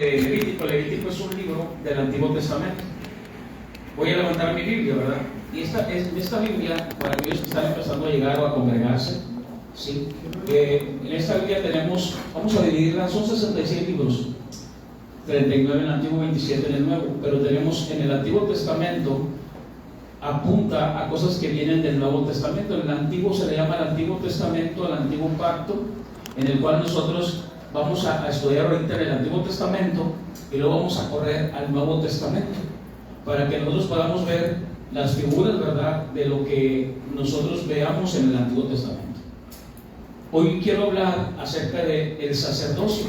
Levítico es un libro del Antiguo Testamento. Voy a levantar mi Biblia, ¿verdad? Y esta Biblia, para aquellos que están empezando a llegar o a congregarse, ¿sí? En esta Biblia vamos a dividirla, son 66 libros, 39 en el Antiguo, 27 en el Nuevo, pero tenemos en el Antiguo Testamento, apunta a cosas que vienen del Nuevo Testamento. En el Antiguo se le llama el Antiguo Testamento, el Antiguo Pacto, en el cual nosotros vamos a estudiar ahorita en el Antiguo Testamento y luego vamos a correr al Nuevo Testamento para que nosotros podamos ver las figuras, ¿verdad?, de lo que nosotros veamos en el Antiguo Testamento. Hoy quiero hablar acerca del sacerdocio.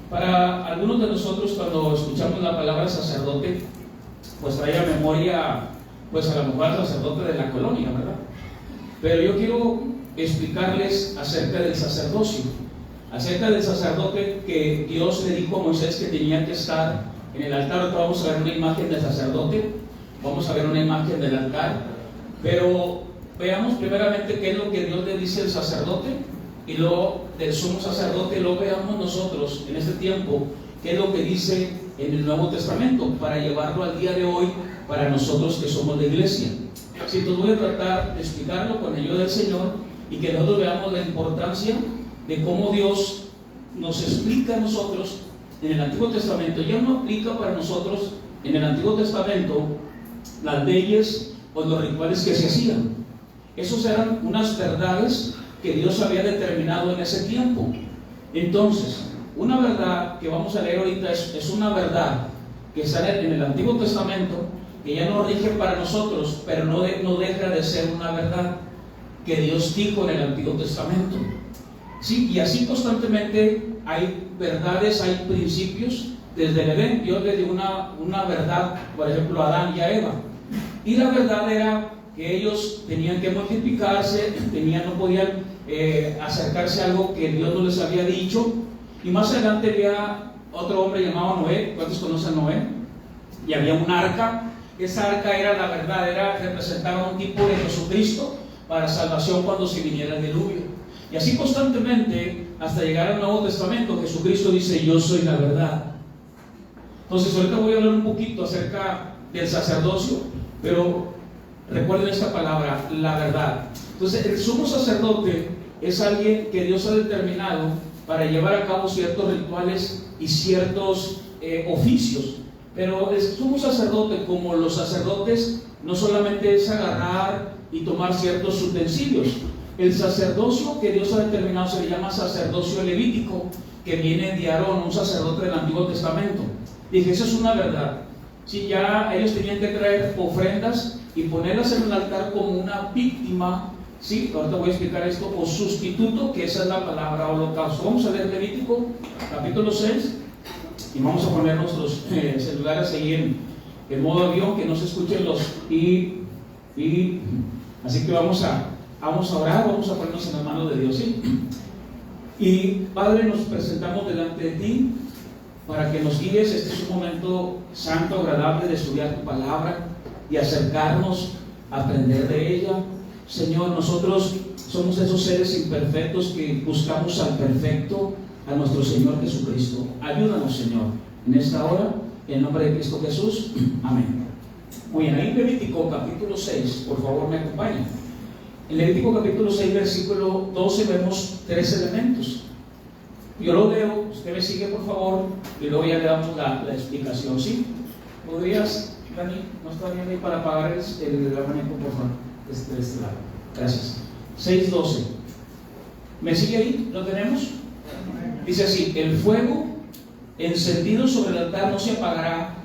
Para algunos de nosotros, cuando escuchamos la palabra sacerdote, pues trae a memoria, pues a lo mejor al sacerdote de la colonia, ¿verdad? Pero yo quiero explicarles acerca del sacerdocio. Acerca del sacerdote que Dios le dijo a Moisés que tenía que estar en el altar. Ahora vamos a ver una imagen del sacerdote, vamos a ver una imagen del altar, pero veamos primeramente qué es lo que Dios le dice al sacerdote y luego del sumo sacerdote, lo veamos nosotros en este tiempo qué es lo que dice en el Nuevo Testamento para llevarlo al día de hoy para nosotros que somos de iglesia. Así que voy a tratar de explicarlo con ayuda del Señor y que nosotros veamos la importancia de cómo Dios nos explica a nosotros en el Antiguo Testamento. Ya no aplica para nosotros en el Antiguo Testamento las leyes o los rituales que se hacían. Esos eran unas verdades que Dios había determinado en ese tiempo. Entonces, una verdad que vamos a leer ahorita es una verdad que está en el Antiguo Testamento, que ya no rige para nosotros, pero no deja de ser una verdad que Dios dijo en el Antiguo Testamento. Sí, y así constantemente hay verdades, hay principios. Desde el Edén Dios le dio una verdad, por ejemplo, a Adán y a Eva. Y la verdad era que ellos tenían que multiplicarse, no podían acercarse a algo que Dios no les había dicho. Y más adelante había otro hombre llamado Noé. ¿Cuántos conocen a Noé? Y había un arca. Esa arca era la verdad, representaba un tipo de Jesucristo para salvación cuando se viniera el diluvio. Y así constantemente, hasta llegar al Nuevo Testamento, Jesucristo dice: yo soy la verdad. Entonces ahorita voy a hablar un poquito acerca del sacerdocio, pero recuerden esta palabra, la verdad. Entonces el sumo sacerdote es alguien que Dios ha determinado para llevar a cabo ciertos rituales y ciertos oficios. Pero el sumo sacerdote, como los sacerdotes, no solamente es agarrar y tomar ciertos utensilios. El sacerdocio que Dios ha determinado se le llama sacerdocio levítico, que viene de Aarón, un sacerdote del Antiguo Testamento. Dije, eso es una verdad. Si ya ellos tenían que traer ofrendas y ponerlas en el altar como una víctima, sí, ahorita voy a explicar esto, o sustituto, que esa es la palabra holocausto. Vamos a leer Levítico, capítulo 6, y vamos a poner nuestros celulares ahí en modo avión, que no se escuchen los así que vamos a orar, vamos a ponernos en las manos de Dios, ¿sí? Y Padre, nos presentamos delante de ti para que nos guíes. Este es un momento santo, agradable de estudiar tu palabra y acercarnos a aprender de ella. Señor, nosotros somos esos seres imperfectos que buscamos al perfecto, a nuestro Señor Jesucristo. Ayúdanos, Señor, en esta hora, en nombre de Cristo Jesús. Amén. Muy bien, ahí en Levítico capítulo 6, por favor me acompañen. En Levítico capítulo 6, versículo 12, vemos tres elementos. Yo lo leo, usted me sigue por favor, y luego ya le damos la explicación, ¿sí? ¿Podrías, Dani, no está bien ahí para apagar el abanico, por favor? De este lado. Gracias. 6:12. ¿Me sigue ahí? ¿Lo tenemos? Dice así: el fuego encendido sobre el altar no se apagará,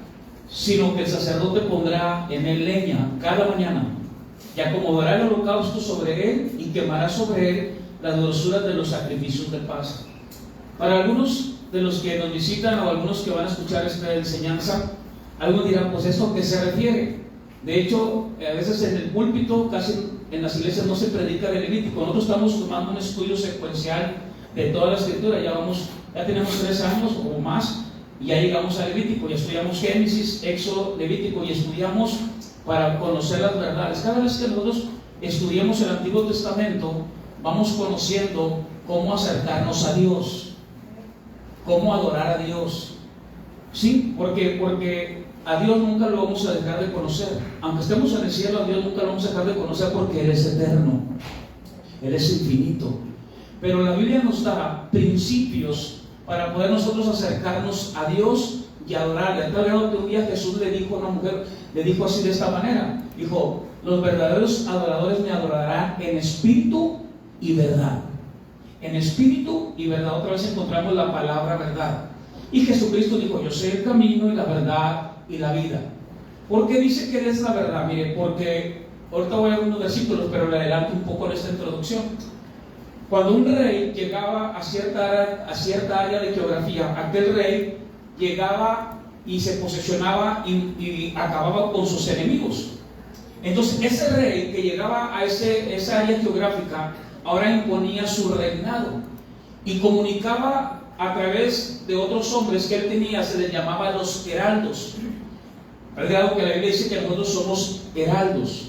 sino que el sacerdote pondrá en él leña cada mañana, y acomodará el holocausto sobre él y quemará sobre él las grosuras de los sacrificios de paz. Para algunos de los que nos visitan o algunos que van a escuchar esta enseñanza, algunos dirán: pues ¿esto a qué se refiere? De hecho, a veces en el púlpito, casi en las iglesias no se predica de Levítico. Nosotros estamos tomando un estudio secuencial de toda la escritura. Ya tenemos 3 años o más y ya llegamos a Levítico. Ya estudiamos Génesis, Éxodo, Levítico y estudiamos para conocer las verdades. Cada vez que nosotros estudiamos el Antiguo Testamento, vamos conociendo cómo acercarnos a Dios, cómo adorar a Dios. Sí, porque a Dios nunca lo vamos a dejar de conocer. Aunque estemos en el cielo, a Dios nunca lo vamos a dejar de conocer porque Él es eterno, Él es infinito. Pero la Biblia nos da principios para poder nosotros acercarnos a Dios y adorarle. A tal grado que un día Jesús le dijo a una mujer, le dijo así de esta manera, dijo: los verdaderos adoradores me adorarán en espíritu y verdad. En espíritu y verdad. Otra vez encontramos la palabra verdad. Y Jesucristo dijo: yo soy el camino y la verdad y la vida. ¿Por qué dice que Él es la verdad? Mire, porque ahorita voy a ver unos versículos, pero le adelanto un poco en esta introducción. Cuando un rey llegaba a cierta área de geografía, aquel rey llegaba y se posesionaba y acababa con sus enemigos. Entonces ese rey que llegaba a esa área geográfica ahora imponía su reinado y comunicaba a través de otros hombres que él tenía. Se les llamaba los heraldos. Al grado que la Biblia dice que nosotros somos heraldos.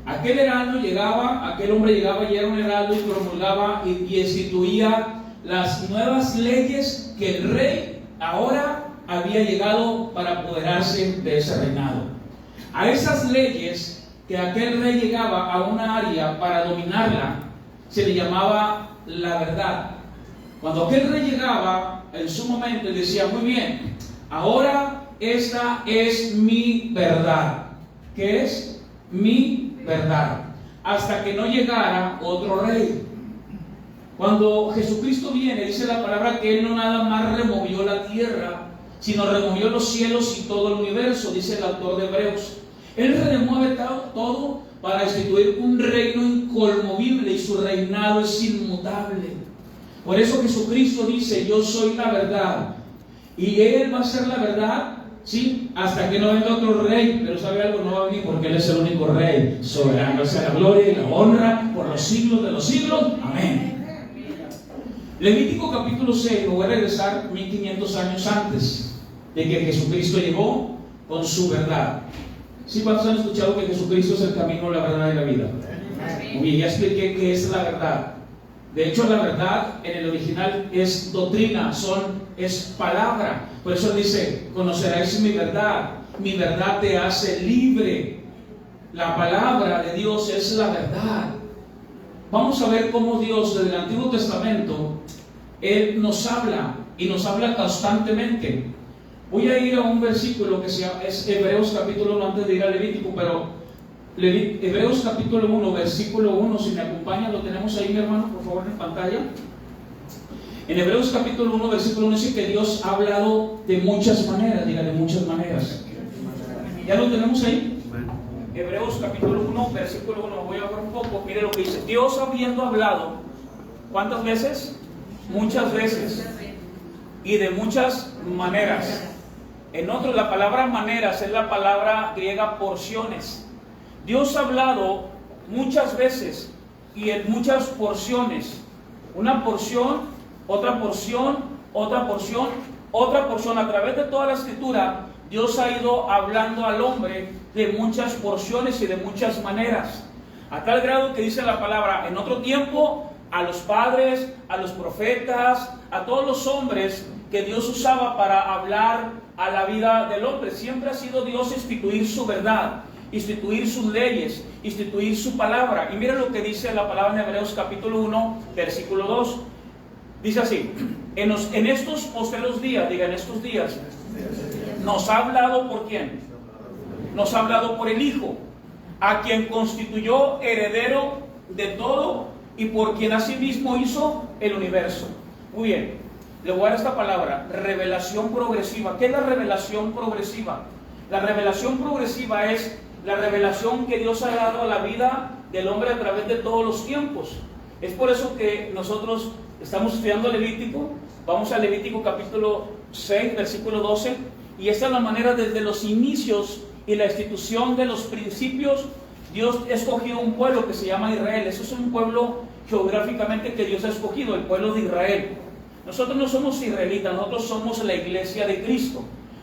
Aquel heraldo llegaba, aquel hombre llegaba y era un heraldo y promulgaba y instituía las nuevas leyes que el rey ahora había llegado para apoderarse de ese reinado. A esas leyes que aquel rey llegaba a una área para dominarla, se le llamaba la verdad. Cuando aquel rey llegaba en su momento y decía: muy bien, ahora esta es mi verdad. ¿Qué es? Mi verdad. Hasta que no llegara otro rey. Cuando Jesucristo viene, dice la palabra que Él no nada más removió la tierra, sino removió los cielos y todo el universo, dice el autor de Hebreos. Él remueve todo para instituir un reino inconmovible y su reinado es inmutable. Por eso Jesucristo dice: yo soy la verdad. Y Él va a ser la verdad, ¿sí?, hasta que no venga otro rey. Pero ¿sabe algo? No va a venir porque Él es el único rey soberano. Sea la gloria y la honra por los siglos de los siglos. Amén. Levítico capítulo 6, me voy a regresar 1500 años antes de que Jesucristo llegó con su verdad. ¿Sí? ¿Cuántos han escuchado que Jesucristo es el camino, la verdad y la vida? Muy bien, ya expliqué qué es la verdad. De hecho, la verdad en el original es doctrina, es palabra. Por eso dice: conoceráis mi verdad te hace libre. La palabra de Dios es la verdad. Vamos a ver cómo Dios desde el Antiguo Testamento, Él nos habla y nos habla constantemente. Voy a ir a un versículo que es Hebreos capítulo 1 antes de ir a Levítico, pero Hebreos capítulo 1, versículo 1, si me acompaña, lo tenemos ahí, mi hermano, por favor, en pantalla. En Hebreos capítulo 1, versículo 1 dice que Dios ha hablado de muchas maneras, diga, de muchas maneras. ¿Ya lo tenemos ahí? Hebreos capítulo 1, versículo 1, voy a ver un poco. Mire lo que dice: Dios habiendo hablado, ¿cuántas veces? Muchas veces. Y de muchas maneras. En otro, la palabra maneras es la palabra griega porciones. Dios ha hablado muchas veces y en muchas porciones. Una porción, otra porción, otra porción, otra porción. A través de toda la escritura, Dios ha ido hablando al hombre de muchas porciones y de muchas maneras. A tal grado que dice la palabra: en otro tiempo, a los padres, a los profetas, a todos los hombres que Dios usaba para hablar a la vida del hombre. Siempre ha sido Dios instituir su verdad, instituir sus leyes, instituir su palabra. Y miren lo que dice la palabra en Hebreos capítulo 1, versículo 2. Dice así: en estos posteros días, diga, en estos días, nos ha hablado ¿por quién? Nos ha hablado por el Hijo, a quien constituyó heredero de todo y por quien asimismo hizo el universo. Muy bien, le voy a dar esta palabra: revelación progresiva. ¿Qué es la revelación progresiva? La revelación progresiva es la revelación que Dios ha dado a la vida del hombre a través de todos los tiempos. Es por eso que nosotros estamos estudiando Levítico. Vamos a Levítico capítulo 6, versículo 12. Y esta es la manera desde los inicios y la institución de los principios. Dios ha escogido un pueblo que se llama Israel. Eso es un pueblo geográficamente que Dios ha escogido, el pueblo de Israel. Nosotros no somos israelitas, nosotros somos la iglesia de Cristo.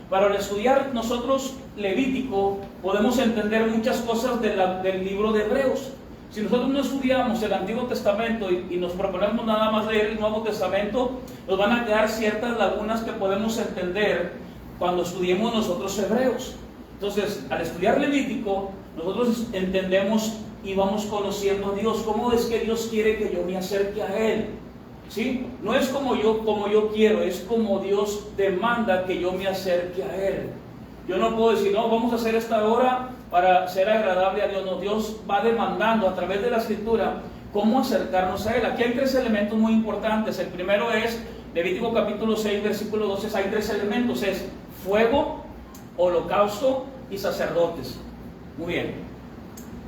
Para estudiar nosotros Levítico podemos entender muchas cosas del libro de Hebreos. Si nosotros no estudiamos el Antiguo Testamento y nos proponemos nada más leer el Nuevo Testamento, nos van a quedar ciertas lagunas que podemos entender cuando estudiemos nosotros Hebreos. Entonces, al estudiar Levítico, nosotros entendemos y vamos conociendo a Dios. ¿Cómo es que Dios quiere que yo me acerque a Él? ¿Sí? No es como yo quiero, es como Dios demanda que yo me acerque a Él. Yo no puedo decir, no, vamos a hacer esta hora para ser agradable a Dios. No, Dios va demandando a través de la Escritura cómo acercarnos a Él. Aquí hay 3 elementos muy importantes. El primero es, Levítico capítulo 6, versículo 12, hay 3 elementos. Es fuego, holocausto y sacerdotes. Muy bien.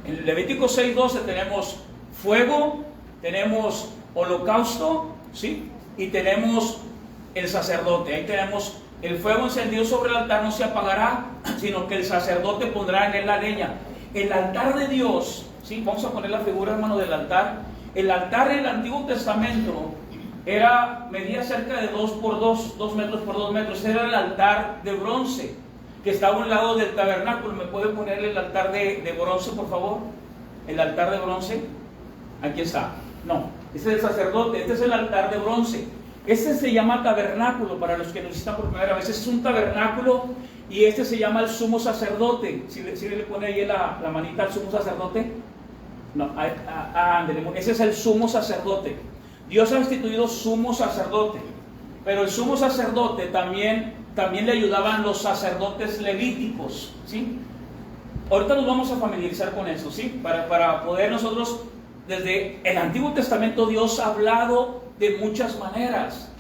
En Levítico 6, 12 tenemos fuego, tenemos holocausto, ¿sí? Y tenemos el sacerdote. Ahí tenemos el fuego encendido sobre el altar, no se apagará, sino que el sacerdote pondrá en él la leña. El altar de Dios, ¿sí? Vamos a poner la figura, hermano, del altar. El altar en el Antiguo Testamento medía cerca de 2 por 2, 2 metros por 2 metros. Era el altar de bronce que estaba a un lado del tabernáculo. ¿Me puede poner el altar de bronce, por favor? El altar de bronce. Aquí está. No, este es el sacerdote, este es el altar de bronce. Este se llama tabernáculo, para los que nos visitan por primera vez. Este es un tabernáculo y este se llama el sumo sacerdote. Si le pone ahí la manita al sumo sacerdote. No, ese es el sumo sacerdote. Dios ha instituido sumo sacerdote, pero el sumo sacerdote también le ayudaban los sacerdotes levíticos, ¿sí? Ahorita nos vamos a familiarizar con eso, ¿sí? Para poder nosotros, desde el Antiguo Testamento, Dios ha hablado de muchas maneras.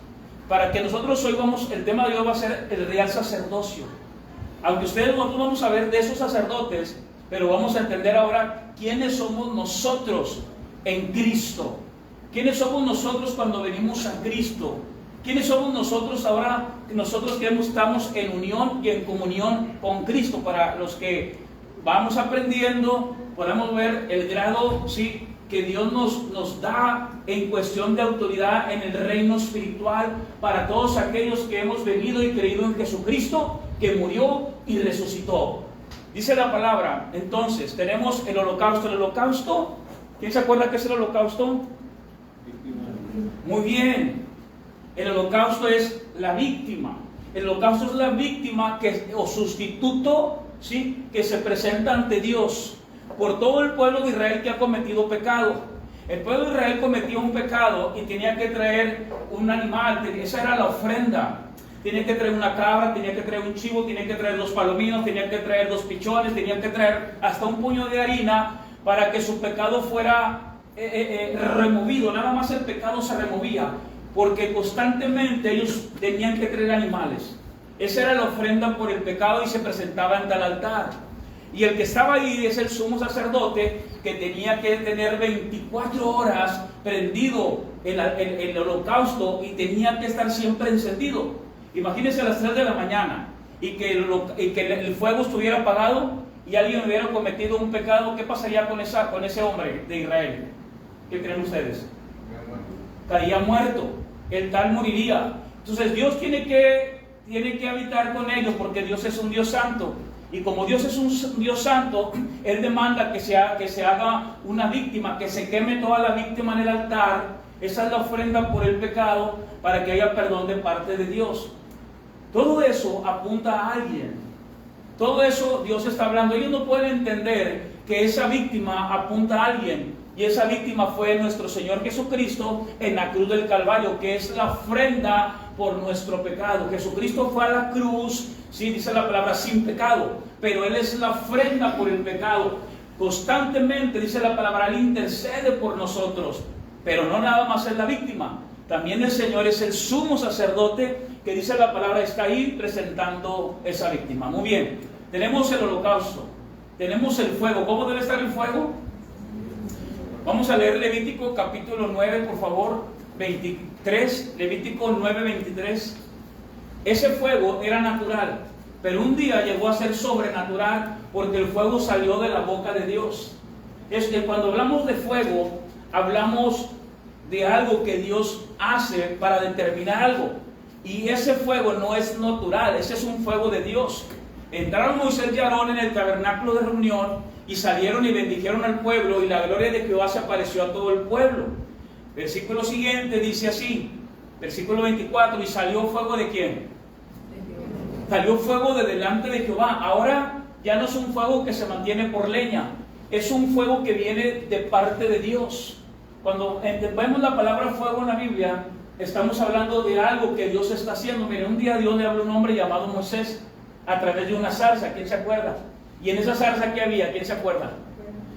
Para que nosotros hoy el tema de hoy va a ser el real sacerdocio. Aunque nosotros vamos a ver de esos sacerdotes, pero vamos a entender ahora quiénes somos nosotros en Cristo. ¿Quiénes somos nosotros cuando venimos a Cristo? ¿Quiénes somos nosotros ahora? Nosotros que estamos en unión y en comunión con Cristo. Para los que vamos aprendiendo, podemos ver el grado, ¿sí?, que Dios nos da en cuestión de autoridad en el reino espiritual para todos aquellos que hemos venido y creído en Jesucristo, que murió y resucitó. Dice la palabra, entonces, tenemos el holocausto. El holocausto, ¿quién se acuerda qué es el holocausto? Muy bien. El holocausto es la víctima. El holocausto es la víctima o sustituto, ¿sí?, que se presenta ante Dios por todo el pueblo de Israel que ha cometido pecado. El pueblo de Israel cometió un pecado y tenía que traer un animal. Esa era la ofrenda. Tenía que traer una cabra, tenía que traer un chivo, tenía que traer 2 palominos, tenía que traer 2 pichones, tenía que traer hasta un puño de harina para que su pecado fuera removido. Nada más el pecado se removía, porque constantemente ellos tenían que traer animales. Esa era la ofrenda por el pecado y se presentaba ante el altar. Y el que estaba ahí es el sumo sacerdote, que tenía que tener 24 horas prendido el holocausto y tenía que estar siempre encendido. Imagínense a las 3 de la mañana y que el fuego estuviera apagado y alguien hubiera cometido un pecado. ¿Qué pasaría con ese hombre de Israel? ¿Qué creen ustedes? Caía muerto. El tal moriría. Entonces Dios tiene que habitar con ellos, porque Dios es un Dios santo. Y como Dios es un Dios santo, Él demanda que se haga una víctima, que se queme toda la víctima en el altar. Esa es la ofrenda por el pecado, para que haya perdón de parte de Dios. Todo eso apunta a alguien. Todo eso Dios está hablando. Ellos no pueden entender que esa víctima apunta a alguien. Y esa víctima fue nuestro Señor Jesucristo en la cruz del Calvario, que es la ofrenda por nuestro pecado. Jesucristo fue a la cruz, sí, dice la palabra, sin pecado, pero Él es la ofrenda por el pecado. Constantemente, dice la palabra, Él intercede por nosotros, pero no nada más es la víctima. También el Señor es el sumo sacerdote, que dice la palabra, está ahí presentando esa víctima. Muy bien, tenemos el holocausto, tenemos el fuego. ¿Cómo debe estar el fuego? Vamos a leer Levítico capítulo 9, por favor, 23, Levítico 9, 23. Ese fuego era natural, pero un día llegó a ser sobrenatural, porque el fuego salió de la boca de Dios. Es que cuando hablamos de fuego, hablamos de algo que Dios hace para determinar algo. Y ese fuego no es natural, ese es un fuego de Dios. Entraron Moisés y Aarón en el tabernáculo de reunión y salieron y bendijeron al pueblo, y la gloria de Jehová se apareció a todo el pueblo. Versículo siguiente dice así, versículo 24, y salió fuego ¿de quién? salió fuego de delante de Jehová. Ahora ya no es un fuego que se mantiene por leña, es un fuego que viene de parte de Dios. Cuando vemos la palabra fuego en la Biblia, estamos hablando de algo que Dios está haciendo. Mire, un día Dios le habló a un hombre llamado Moisés a través de una zarza. ¿Quién se acuerda? Y en esa zarza, ¿qué había? ¿Quién se acuerda?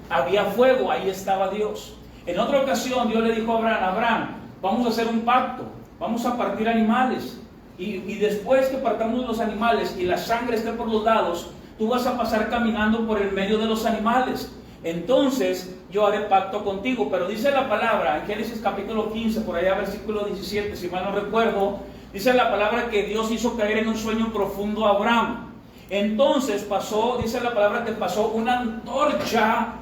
Había fuego, ahí estaba Dios. En otra ocasión Dios le dijo a Abraham: Abraham, vamos a hacer un pacto, vamos a partir animales, y después que partamos los animales y la sangre esté por los lados, tú vas a pasar caminando por el medio de los animales. Entonces yo haré pacto contigo. Pero dice la palabra en Génesis capítulo 15, por allá versículo 17, si mal no recuerdo, dice la palabra que Dios hizo caer en un sueño profundo a Abraham. Entonces pasó, dice la palabra que pasó una antorcha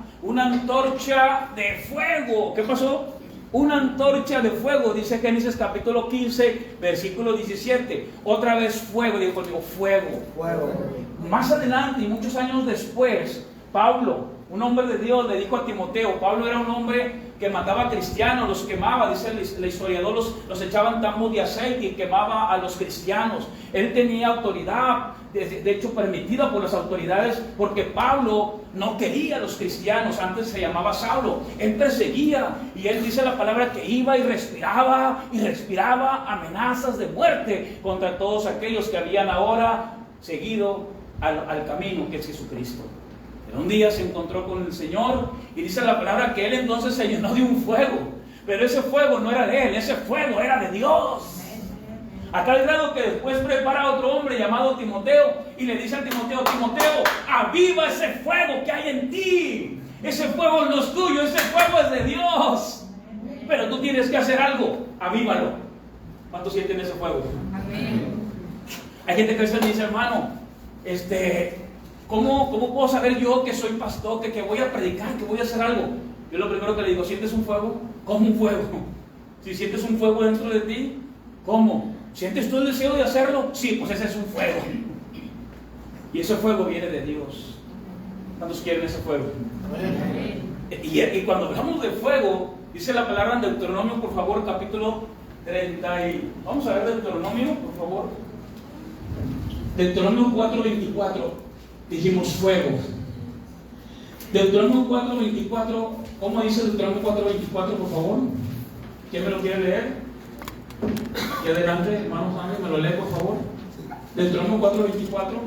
de fuego. ¿Qué pasó? Una antorcha de fuego, dice Génesis capítulo 15, versículo 17. Otra vez fuego, digo conmigo, fuego. Más adelante y muchos años después, Pablo, un hombre de Dios, le dijo a Timoteo. Pablo era un hombre que mataba a cristianos, los quemaba, dice el historiador, los echaban tambos de aceite y quemaba a los cristianos. Él tenía autoridad, de hecho permitida por las autoridades, porque Pablo no quería a los cristianos. Antes se llamaba Saulo. Él perseguía, y él dice la palabra que iba y respiraba amenazas de muerte contra todos aquellos que habían ahora seguido al camino que es Jesucristo. Un día se encontró con el Señor y dice la palabra que él entonces se llenó de un fuego. Pero ese fuego no era de él, ese fuego era de Dios. A tal grado que después prepara a otro hombre llamado Timoteo y le dice a Timoteo: Timoteo, aviva ese fuego que hay en ti. Ese fuego no es tuyo, ese fuego es de Dios. Pero tú tienes que hacer algo, avívalo. ¿Cuántos sienten ese fuego? Amén. Hay gente que me dice: hermano, ¿Cómo puedo saber yo que soy pastor, que voy a predicar, que voy a hacer algo? Yo lo primero que le digo: ¿sientes un fuego? ¿Cómo un fuego? Si sientes un fuego dentro de ti, ¿cómo? ¿Sientes tú el deseo de hacerlo? Sí, pues ese es un fuego. Y ese fuego viene de Dios. ¿Cuántos quieren ese fuego? Y cuando hablamos de fuego, dice la palabra en Deuteronomio, por favor, capítulo 30. Vamos a ver Deuteronomio, por favor. Deuteronomio 4:24. Dijimos fuego. Deuteronomio 4:24. ¿Cómo dice Deuteronomio 4:24, por favor? ¿Quién me lo quiere leer? Y adelante, hermanos Ángel, me lo lee, por favor. Deuteronomio 4:24.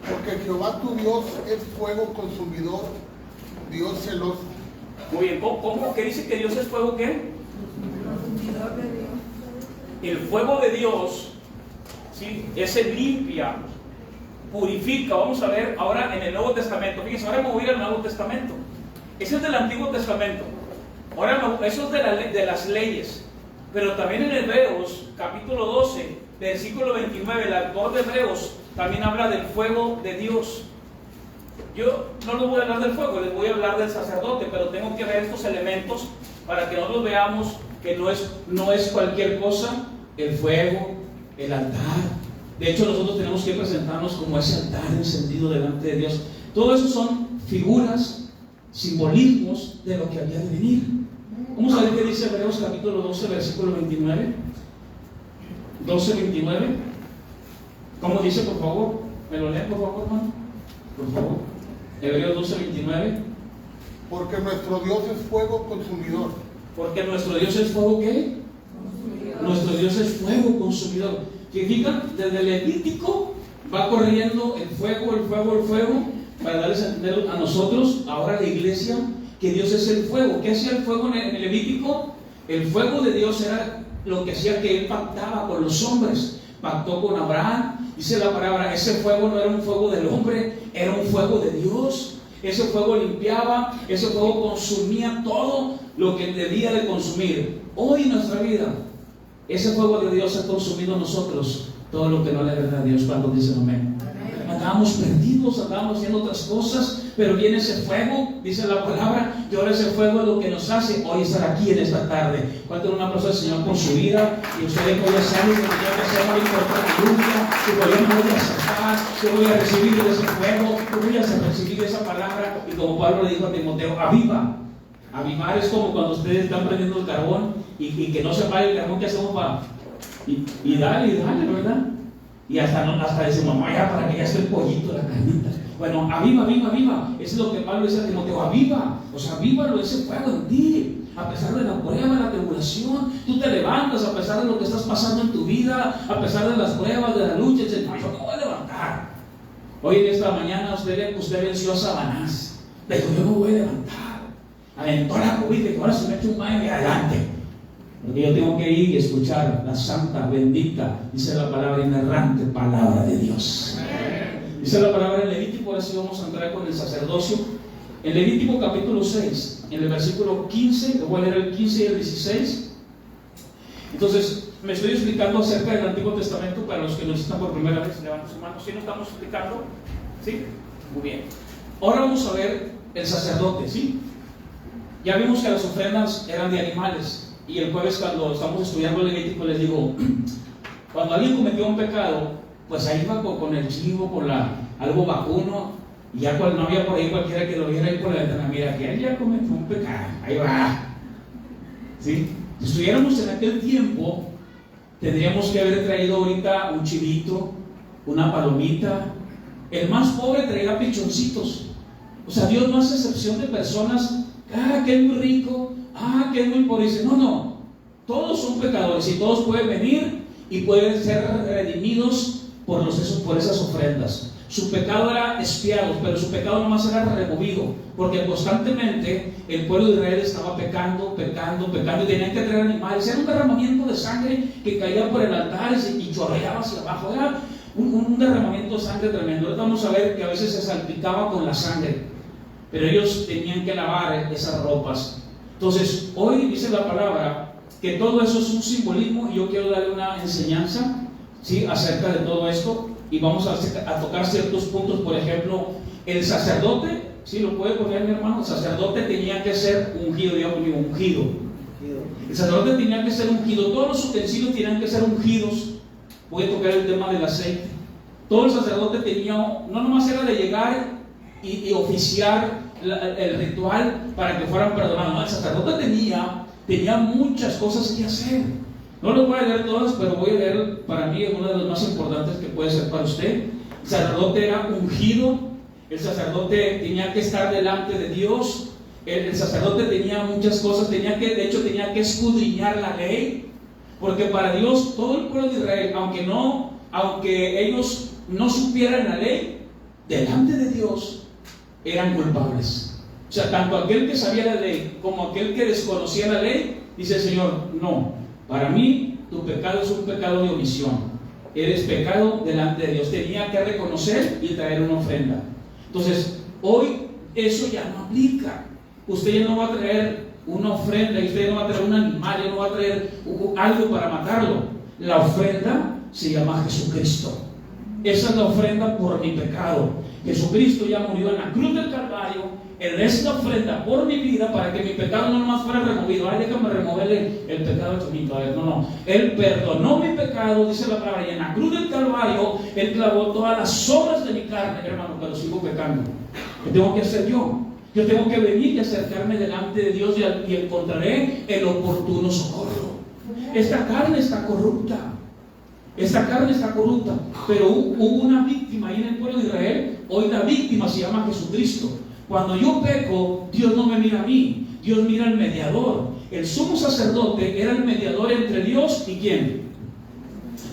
Porque Jehová tu Dios es fuego consumidor, Dios celoso. Muy bien, ¿cómo? ¿Qué dice que Dios es fuego qué? Consumidor de Dios. El fuego de Dios, ¿sí? Ese limpia, purifica. Vamos a ver ahora en el Nuevo Testamento. Fíjense, ahora me voy a ir al Nuevo Testamento. Ese es del Antiguo Testamento. Ahora eso es de las leyes. Pero también en Hebreos, capítulo 12, versículo 29, el autor de Hebreos también habla del fuego de Dios. Yo no les voy a hablar del fuego, les voy a hablar del sacerdote, pero tengo que ver estos elementos para que nosotros veamos que no es cualquier cosa el fuego, el altar. De hecho, nosotros tenemos que presentarnos como ese altar encendido delante de Dios. Todo eso son figuras, simbolismos de lo que había de venir. Vamos a ver qué dice Hebreos capítulo 12, versículo 29. 12:29. ¿Cómo dice, por favor? ¿Me lo leen, por favor, hermano? Por favor. Hebreos 12:29. Porque nuestro Dios es fuego consumidor. Porque nuestro Dios es fuego, ¿qué? Consumidor. Nuestro Dios es fuego consumidor. Fijan, desde el Levítico va corriendo el fuego, para darles a entender a nosotros, ahora la iglesia, que Dios es el fuego. ¿Qué hacía el fuego en el Levítico? El fuego de Dios era lo que hacía que Él pactaba con los hombres. Pactó con Abraham. Dice la palabra, ese fuego no era un fuego del hombre, era un fuego de Dios. Ese fuego limpiaba, ese fuego consumía todo lo que debía de consumir. Hoy en nuestra vida, ese fuego de Dios ha consumido a nosotros todo lo que no le agrada a Dios. Cuando dicen amén. Andábamos perdidos, andábamos haciendo otras cosas, pero viene ese fuego, dice la palabra, y ahora ese fuego es lo que nos hace hoy estar aquí en esta tarde. ¿Cuánto un aplauso al Señor por su vida? Y ustedes hoy ya saben que tenía que hacer una importante lucha, que voy a aceptar, que voy a recibir ese fuego, que voy a recibir esa palabra. Y como Pablo le dijo a Timoteo, aviva. Avivar es como cuando ustedes están prendiendo el carbón y que no se apague el carbón, que hacemos para... Y dale, ¿verdad? Y hasta decimos, mamá, ya para que ya esté el pollito, la carnita. Bueno, aviva, aviva, aviva. Eso es lo que Pablo dice a Timoteo, aviva. O sea, avívalo ese fuego en ti. A pesar de la prueba, la tribulación, tú te levantas a pesar de lo que estás pasando en tu vida, a pesar de las pruebas, de la lucha. Dices, no, yo me voy a levantar. Hoy en esta mañana usted venció a Sabanás. Dijo, yo me voy a levantar. Aventó la cubita y ahora se me echa un baile adelante. Porque yo tengo que ir y escuchar la santa, bendita, dice la palabra inerrante, palabra de Dios. Dice la palabra en Levítico, ahora sí vamos a entrar con el sacerdocio. En Levítico capítulo 6, en el versículo 15, le voy a leer el 15 y el 16. Entonces, me estoy explicando acerca del Antiguo Testamento para los que nos están por primera vez. Levanten sus manos. ¿Sí nos estamos explicando? ¿Sí? Muy bien. Ahora vamos a ver el sacerdote, ¿sí? Ya vimos que las ofrendas eran de animales. Y el jueves, cuando estamos estudiando el Levítico, les digo, cuando alguien cometió un pecado, pues ahí iba con el chivo, con algo vacuno, y ya cuando no había por ahí cualquiera que lo viera ahí por la ventana, mira, que él ya cometió un pecado, ahí va. ¿Sí? Si estuviéramos en aquel tiempo, tendríamos que haber traído ahorita un chivito, una palomita. El más pobre traerá pichoncitos. O sea, Dios no hace excepción de personas, que es muy rico, que es muy pobre. Dice, no, todos son pecadores y todos pueden venir y pueden ser redimidos por esas ofrendas. Su pecado era expiado, pero su pecado nomás era removido, porque constantemente el pueblo de Israel estaba pecando, y tenían que traer animales. Era un derramamiento de sangre que caía por el altar y chorreaba hacia abajo. Era un derramamiento de sangre tremendo. Ahora vamos a ver que a veces se salpicaba con la sangre, pero ellos tenían que lavar esas ropas. Entonces, hoy dice la palabra que todo eso es un simbolismo, y yo quiero darle una enseñanza, ¿sí?, acerca de todo esto, y vamos a tocar ciertos puntos. Por ejemplo, el sacerdote, ¿sí lo puede poner mi hermano? El sacerdote tenía que ser ungido, digamos, ungido. El sacerdote tenía que ser ungido, todos los utensilios tenían que ser ungidos. Voy a tocar el tema del aceite. Todo el sacerdote tenía, no nomás era de llegar y oficiar el ritual para que fueran perdonados. No, el sacerdote tenía muchas cosas que hacer. No lo voy a leer todas, pero voy a leer para mí una de las más importantes que puede ser para usted. El sacerdote era ungido. El sacerdote tenía que estar delante de Dios. El sacerdote tenía muchas cosas. Tenía que escudriñar la ley, porque para Dios todo el pueblo de Israel, aunque ellos no supieran la ley, delante de Dios eran culpables. O sea, tanto aquel que sabía la ley como aquel que desconocía la ley, dice el Señor, no, para mí tu pecado es un pecado de omisión, eres pecado delante de Dios. Tenía que reconocer y traer una ofrenda. Entonces, hoy eso ya no aplica. Usted ya no va a traer una ofrenda, y usted no va a traer un animal, ya no va a traer algo para matarlo. La ofrenda se llama Jesucristo. Esa es la ofrenda por mi pecado. Jesucristo ya murió en la cruz del Calvario. Él es la ofrenda por mi vida, para que mi pecado no nomás fuera removido. Ay, déjame removerle el pecado chomito. A ver, no. Él perdonó mi pecado, dice la palabra, y en la cruz del Calvario Él clavó todas las obras de mi carne, hermano, pero sigo pecando. ¿Qué tengo que hacer yo? Yo tengo que venir y acercarme delante de Dios, y encontraré el oportuno socorro. Esta carne está corrupta. Pero hubo una víctima ahí en el pueblo de Israel. Hoy la víctima se llama Jesucristo. Cuando yo peco, Dios no me mira a mí, Dios mira al mediador. El sumo sacerdote era el mediador entre Dios y ¿quién?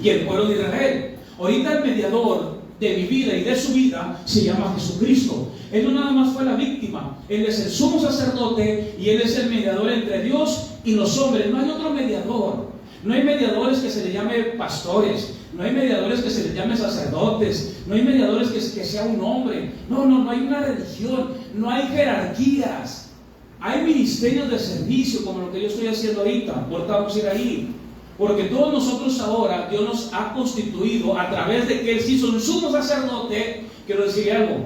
Y el pueblo de Israel. Ahorita el mediador de mi vida y de su vida se llama Jesucristo. Él no nada más fue la víctima, Él es el sumo sacerdote y Él es el mediador entre Dios y los hombres. No hay otro mediador. No hay mediadores que se les llame pastores, no hay mediadores que se les llame sacerdotes, no hay mediadores que sea un hombre. No hay una religión, no hay jerarquías. Hay ministerios de servicio como lo que yo estoy haciendo ahorita. Ahorita vamos a ir ahí, porque todos nosotros ahora Dios nos ha constituido a través de que Él se hizo un sumo sacerdote. Quiero decirle algo,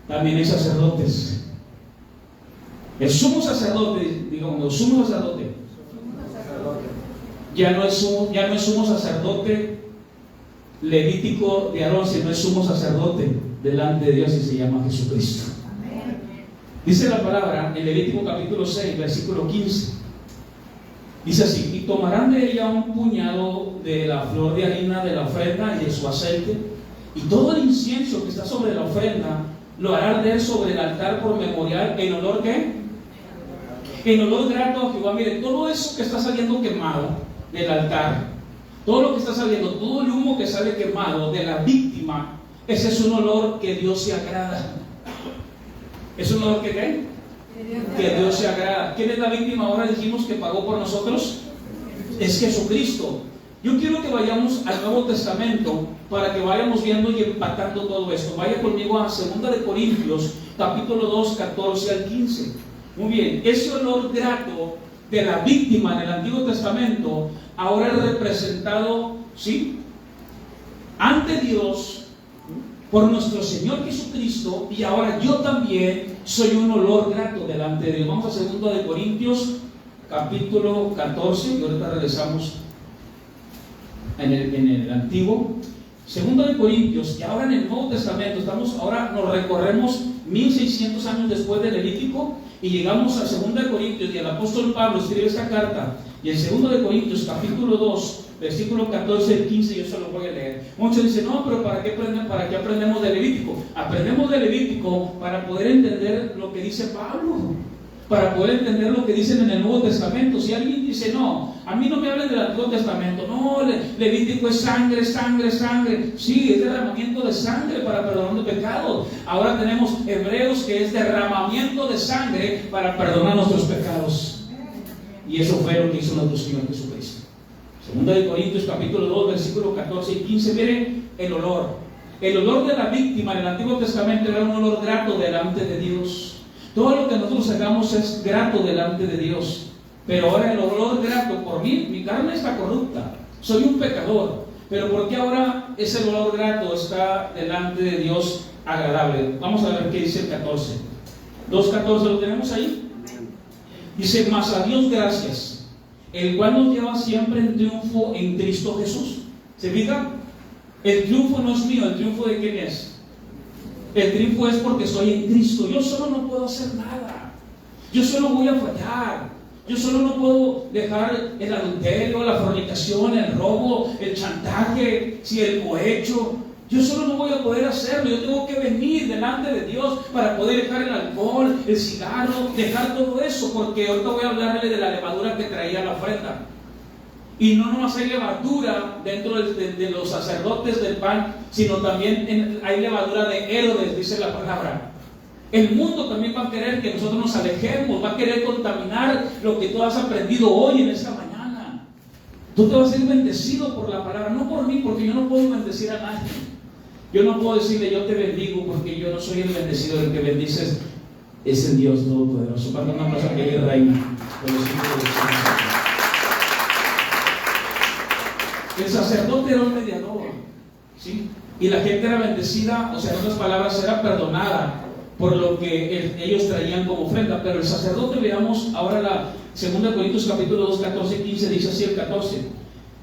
también hay sacerdotes. El sumo sacerdote, digamos, el sumo sacerdote ya no es sumo sacerdote levítico de Aarón, sino es sumo sacerdote delante de Dios, y se llama Jesucristo. Amén. Dice la palabra en Levítico capítulo 6, versículo 15. Dice así: y tomarán de ella un puñado de la flor de harina de la ofrenda y de su aceite, y todo el incienso que está sobre la ofrenda lo hará arder sobre el altar por memorial, en olor ¿qué? En olor grato a Jehová. Mire, todo eso que está saliendo quemado del altar, todo lo que está saliendo, todo el humo que sale quemado de la víctima, ese es un olor que Dios se agrada. ¿Es un olor que qué? Que Dios se agrada. ¿Quién es la víctima? Ahora dijimos que pagó por nosotros. Es Jesucristo. Yo quiero que vayamos al Nuevo Testamento para que vayamos viendo y empatando todo esto. Vaya conmigo a 2 de Corintios, capítulo 2, 14 al 15. Muy bien, ese olor grato de la víctima en el Antiguo Testamento ahora es representado, ¿sí?, ante Dios por nuestro Señor Jesucristo, y ahora yo también soy un olor grato delante de Dios. Vamos a 2 de Corintios, capítulo 14, y ahorita regresamos en el Antiguo. 2 de Corintios, y ahora en el Nuevo Testamento, ahora nos recorremos 1600 años después del Levítico, y llegamos a 2 de Corintios, y el apóstol Pablo escribe esta carta, y en 2 de Corintios, capítulo 2, versículo 14 al 15, yo se lo voy a leer. Muchos dicen: no, pero ¿para qué aprendemos de Levítico? Aprendemos de Levítico para poder entender lo que dice Pablo, para poder entender lo que dicen en el Nuevo Testamento. Si alguien dice: no, a mí no me hablen del Antiguo Testamento, no, Levítico es sangre, sangre, sangre. Sí, es derramamiento de sangre para perdón de pecados. Ahora tenemos Hebreos, que es derramamiento de sangre para perdonar nuestros pecados. Y eso fue lo que hizo nuestro Señor Jesucristo. 2 de Corintios, capítulo 2, versículo 14 y 15. Miren el olor. El olor de la víctima en el Antiguo Testamento era un olor grato delante de Dios. Todo lo que nosotros hagamos es grato delante de Dios. Pero ahora el olor grato por mí, mi carne está corrupta, soy un pecador. Pero ¿por qué ahora ese olor grato está delante de Dios agradable? Vamos a ver qué dice el 14. 2:14, ¿lo tenemos ahí? Dice: mas a Dios gracias, el cual nos lleva siempre en triunfo en Cristo Jesús. ¿Se fija? El triunfo no es mío, ¿el triunfo de quién es? El triunfo es porque estoy en Cristo. Yo solo no puedo hacer nada. Yo solo voy a fallar. Yo solo no puedo dejar el adulterio, la fornicación, el robo, el chantaje, si el cohecho. Yo solo no voy a poder hacerlo. Yo tengo que venir delante de Dios para poder dejar el alcohol, el cigarro, dejar todo eso, porque ahorita voy a hablarle de la levadura que traía la ofrenda. Y no nomás hay levadura dentro de los sacerdotes del pan, sino también hay levadura de Herodes, dice la palabra. El mundo también va a querer que nosotros nos alejemos, va a querer contaminar lo que tú has aprendido hoy en esta mañana. Tú te vas a ser bendecido por la palabra, no por mí, porque yo no puedo bendecir a nadie. Yo no puedo decirle: yo te bendigo, porque yo no soy el bendecido. El que bendices es el Dios Todopoderoso. Cuando una cosa que es reina. El sacerdote era un mediador, ¿sí? Y la gente era bendecida, o sea, en otras palabras, era perdonada por lo que ellos traían como ofrenda. Pero el sacerdote, veamos ahora la 2 Corintios capítulo 2, 14 y 15, dice así el 14: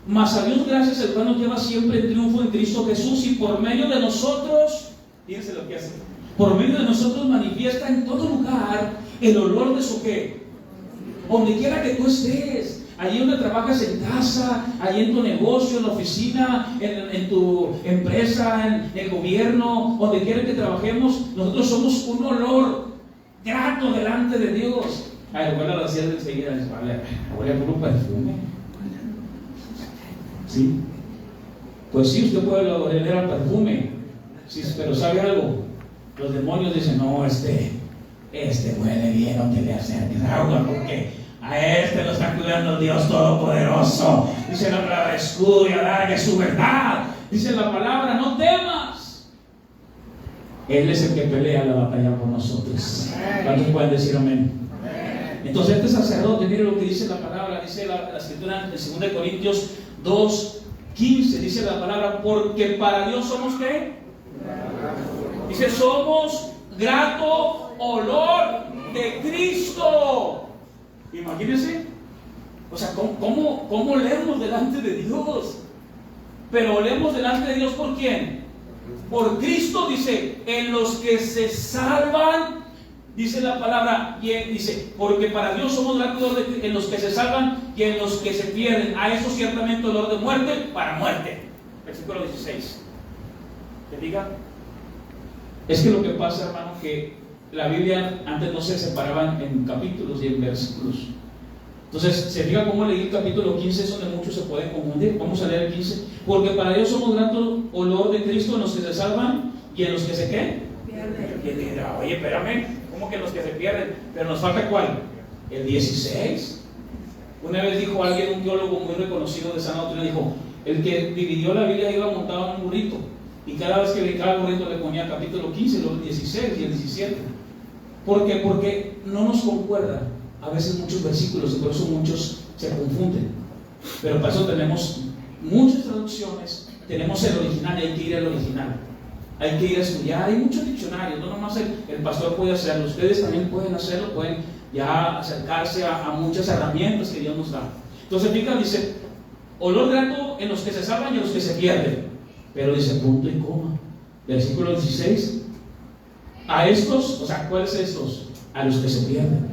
mas a Dios gracias, el cual nos lleva siempre en triunfo en Cristo Jesús, y por medio de nosotros, fíjense lo que hace, por medio de nosotros manifiesta en todo lugar el olor de su ¿qué? Donde quiera que tú estés. Allí donde trabajas en casa, allí en tu negocio, en la oficina, en tu empresa, en el gobierno, donde quiera que trabajemos, nosotros somos un olor grato delante de Dios. Ay, bueno, lo hacías enseguida, huele por un perfume. ¿Sí? Pues sí, usted puede oler al perfume, sí, pero ¿sabe algo? Los demonios dicen: no, este huele bien, no te le acerques agua, porque a este lo está cuidando Dios Todopoderoso. Dice la palabra: escudo y adarga es su verdad. Dice la palabra: no temas. Él es el que pelea la batalla por nosotros. ¿Cuántos pueden decir amén? Entonces este sacerdote, mire lo que dice la palabra. Dice la escritura en 2 Corintios 2, 15. Dice la palabra: porque para Dios somos ¿qué? Dice: somos grato olor de Cristo. Imagínense, o sea, ¿cómo olemos delante de Dios? Pero olemos delante de Dios ¿por quién? Por Cristo, dice: en los que se salvan Dice la palabra, y dice, porque para Dios somos gran dolor en los que se salvan y en los que se pierden. A eso ciertamente dolor de muerte para muerte. Versículo 16. ¿Te diga? Es que lo que pasa, hermano, que la Biblia antes no se separaban en capítulos y en versículos. Entonces, se fija cómo leí el capítulo 15, es donde muchos se pueden confundir. Vamos a leer el 15. Porque para Dios somos gran olor de Cristo en los que se salvan y en los que se ¿qué? Pierden. Oye, espérame, ¿cómo que en los que se pierden? Pero nos falta ¿cuál? El 16. Una vez dijo alguien, un teólogo muy reconocido de sana doctrina, dijo, el que dividió la Biblia iba montado en un burrito, y cada vez que brincaba el burrito le ponía capítulo 15, luego el 16 y el 17. ¿Por qué? Porque no nos concuerda a veces muchos versículos y por eso muchos se confunden. Pero para eso tenemos muchas traducciones, tenemos el original y hay que ir al original. Hay que ir a estudiar, hay muchos diccionarios, no nomás el pastor puede hacerlo, ustedes también pueden hacerlo, pueden ya acercarse a muchas herramientas que Dios nos da. Entonces, fíjate, dice, olor grato en los que se salvan y en los que se pierden. Pero dice punto y coma. Versículo 16. A estos, o sea, ¿cuáles estos? A los que se pierden.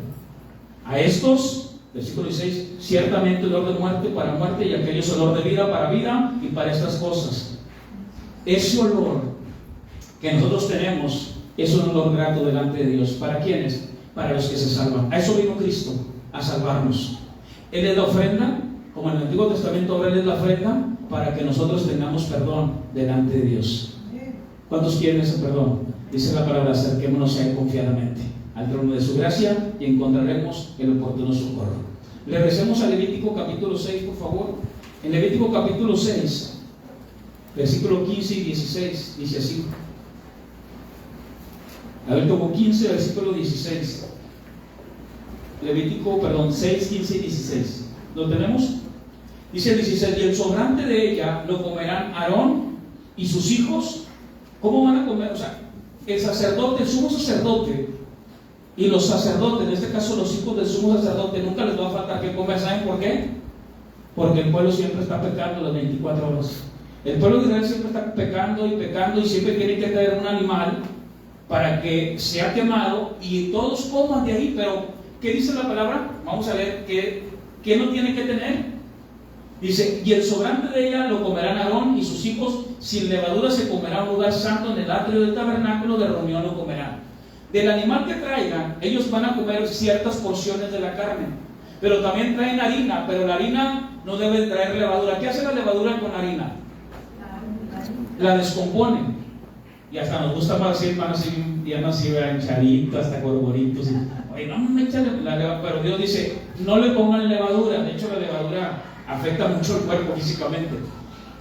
A estos, versículo 16, ciertamente olor de muerte para muerte y aquellos olor de vida para vida y para estas cosas. Ese olor que nosotros tenemos es un olor grato delante de Dios. ¿Para quiénes? Para los que se salvan. A eso vino Cristo, a salvarnos. Él es la ofrenda, como en el Antiguo Testamento ahora Él es la ofrenda para que nosotros tengamos perdón delante de Dios. ¿Cuántos quieren ese perdón? Dice la palabra, acerquémonos a Él confiadamente, al trono de su gracia, y encontraremos el oportuno socorro. Regresemos a Levítico capítulo 6, por favor. En Levítico capítulo 6, versículo 15 y 16, dice así. Levítico 15, versículo 16. Levítico, 6, 15 y 16. ¿Lo tenemos? Dice el 16, y el sobrante de ella lo comerán Aarón y sus hijos. ¿Cómo van a comer? O sea, el sacerdote, el sumo sacerdote y los sacerdotes, en este caso los hijos del sumo sacerdote, nunca les va a faltar que comer. ¿Saben por qué? Porque el pueblo siempre está pecando las 24 horas. El pueblo de Israel siempre está pecando y siempre tiene que traer un animal para que sea quemado y todos coman de ahí. Pero, ¿qué dice la palabra? Vamos a ver qué no tiene que tener. Dice, y el sobrante de ella lo comerán Aarón y sus hijos, sin levadura se comerá en un lugar santo, en el atrio del tabernáculo de reunión lo comerán. Del animal que traigan, ellos van a comer ciertas porciones de la carne, pero también traen harina, pero la harina no debe traer levadura. ¿Qué hace la levadura con harina? La descompone. Y hasta nos gusta más decir, hermano, ya no sirve charito, hasta gorboritos. Oye, no me echan la levadura, pero Dios dice, no le pongan levadura. De hecho, la levadura afecta mucho el cuerpo físicamente.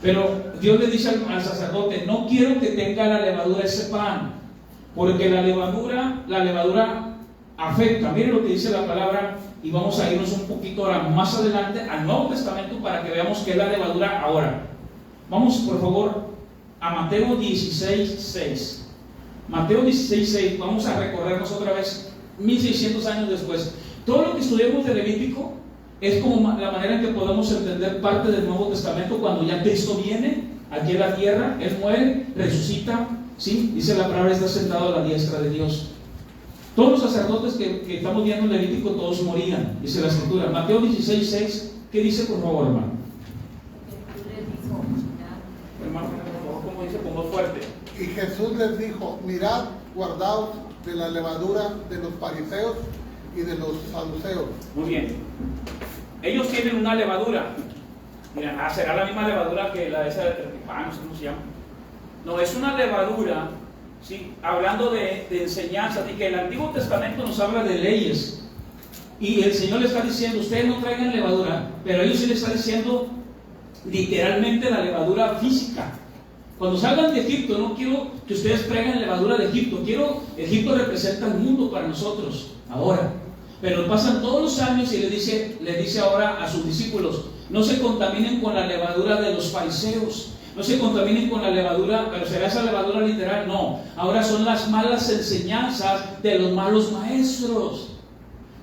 Pero Dios le dice al sacerdote, no quiero que tenga la levadura ese pan, porque la levadura afecta. Miren lo que dice la palabra, y vamos a irnos un poquito ahora más adelante al Nuevo Testamento para que veamos qué es la levadura ahora. Vamos, por favor, a Mateo 16:6. Mateo 16:6, vamos a recorrernos otra vez 1600 años después. Todo lo que estudiamos de Levítico es como la manera en que podemos entender parte del Nuevo Testamento cuando ya Cristo viene aquí a la tierra, Él muere, resucita, ¿sí? Dice la palabra, está sentado a la diestra de Dios. Todos los sacerdotes que estamos viendo en Levítico, todos morían, dice la Escritura. Mateo 16:6, ¿qué dice, por favor, hermano? Hermano, por favor, ¿cómo dice? Con voz fuerte. Y Jesús les dijo, mirad, guardaos de la levadura de los fariseos y de los saduceos. Muy bien. Ellos tienen una levadura. Mira, será la misma levadura que la de esa de Terpipán, no sé cómo se llama. No, es una levadura, ¿sí? Hablando de enseñanzas, y que el Antiguo Testamento nos habla de leyes. Y el Señor le está diciendo, ustedes no traigan levadura, pero ellos sí le están diciendo literalmente la levadura física. Cuando salgan de Egipto, no quiero que ustedes traigan levadura de Egipto. Egipto representa el mundo para nosotros, ahora. Pero pasan todos los años y le dice ahora a sus discípulos, no se contaminen con la levadura de los fariseos, no se contaminen con la levadura, pero será esa levadura literal, no, ahora son las malas enseñanzas de los malos maestros.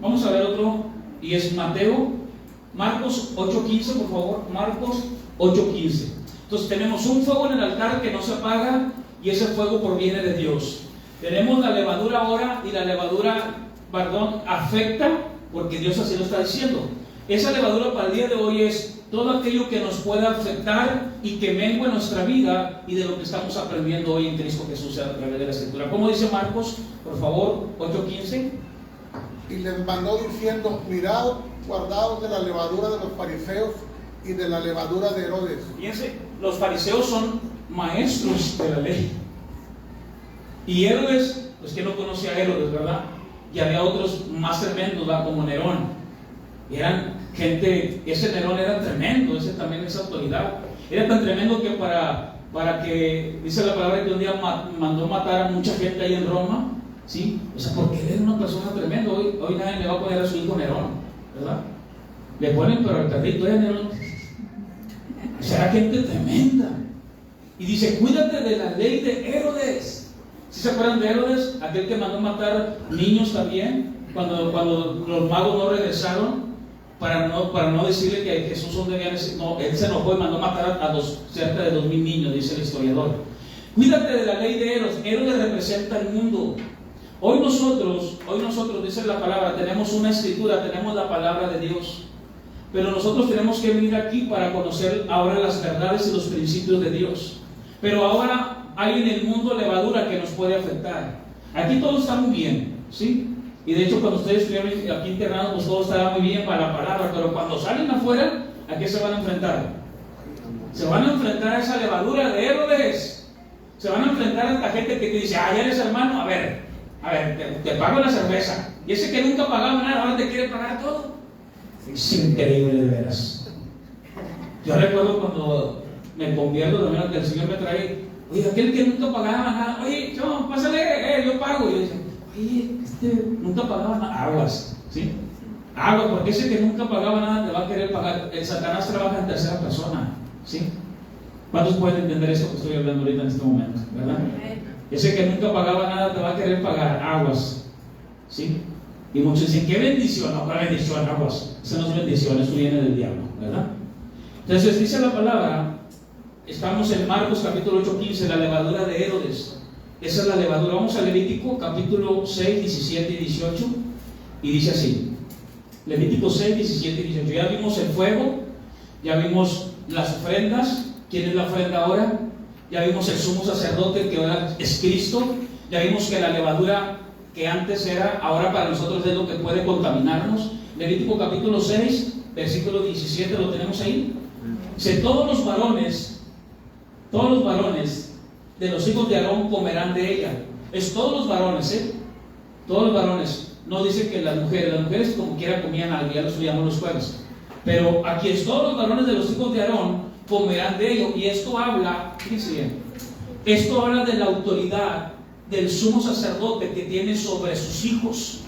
Vamos a ver otro, y es Marcos 8:15, por favor, Marcos 8:15. Entonces tenemos un fuego en el altar que no se apaga, y ese fuego proviene de Dios. Tenemos la levadura ahora y la levadura, perdón, afecta, porque Dios así lo está diciendo. Esa levadura para el día de hoy es todo aquello que nos pueda afectar y que mengue nuestra vida y de lo que estamos aprendiendo hoy en Cristo Jesús a través de la Escritura. ¿Cómo dice Marcos, por favor, 8:15? Y les mandó diciendo, mirad, guardaos de la levadura de los fariseos y de la levadura de Herodes. Fíjense, los fariseos son maestros de la ley. Y Herodes, pues que no conocía a Herodes, ¿verdad? Y había otros más tremendos, ¿verdad? Como Nerón. Eran gente, ese Nerón era tremendo, ese también es autoridad. Era tan tremendo que para que, dice la palabra que un día mandó matar a mucha gente ahí en Roma, ¿sí? O sea, porque él era una persona tremenda. Hoy nadie le va a poner a su hijo Nerón, ¿verdad? Le ponen, pero al perrito de Nerón. O sea, era gente tremenda. Y dice, cuídate de la ley de Herodes. ¿Sí se acuerdan de Herodes? Aquel que mandó matar niños también, cuando los magos no regresaron, para no decirle que Jesús donde había no, él se enojó y mandó matar a cerca de 2000 niños, dice el historiador. Cuídate de la ley de Herodes. Herodes representa el mundo. Hoy nosotros, dice la palabra, tenemos una escritura, tenemos la palabra de Dios. Pero nosotros tenemos que venir aquí para conocer ahora las verdades y los principios de Dios. Pero ahora hay en el mundo levadura que nos puede afectar. Aquí todo está muy bien, ¿sí? Y de hecho cuando ustedes estuvieron aquí internados, pues todo estaba muy bien para la palabra. Pero cuando salen afuera, ¿a qué se van a enfrentar? Se van a enfrentar a esa levadura de Herodes. Se van a enfrentar a esta gente que te dice, ya eres hermano, a ver, te pago la cerveza. Y ese que nunca pagaba nada, ahora te quiere pagar todo. Es increíble, de veras. Yo recuerdo cuando me convierto también, que el Señor me trae, oye, aquel que nunca pagaba nada, oye, pásale, yo pago. Y yo decía, oye, nunca pagaba nada, aguas, ¿sí? Aguas, porque ese que nunca pagaba nada te va a querer pagar. El Satanás trabaja en tercera persona, ¿sí? ¿Cuántos pueden entender eso que estoy hablando ahorita en este momento, verdad? Ese que nunca pagaba nada te va a querer pagar, aguas, ¿sí? Y muchos dicen, ¿qué bendición? No, ¿cuál bendición? Aguas. Esa no es bendición, eso viene del diablo, ¿verdad? Entonces dice la palabra, estamos en Marcos capítulo 8:15, la levadura de Herodes. Esa es la levadura. Vamos a Levítico capítulo 6, 17 y 18. Y dice así, Levítico 6, 17 y 18. Ya vimos el fuego, ya vimos las ofrendas. ¿Quién es la ofrenda ahora? Ya vimos el sumo sacerdote, que ahora es Cristo. Ya vimos que la levadura que antes era, ahora para nosotros es lo que puede contaminarnos. Levítico capítulo 6, versículo 17, ¿lo tenemos ahí? Dice, todos los varones de los hijos de Aarón comerán de ella. Es todos los varones, todos los varones. No dice que las mujeres como quiera comían algo, ya lo estudiamos los jueves. Pero aquí es todos los varones de los hijos de Aarón comerán de ello. Y esto habla, fíjense bien, esto habla de la autoridad del sumo sacerdote que tiene sobre sus hijos,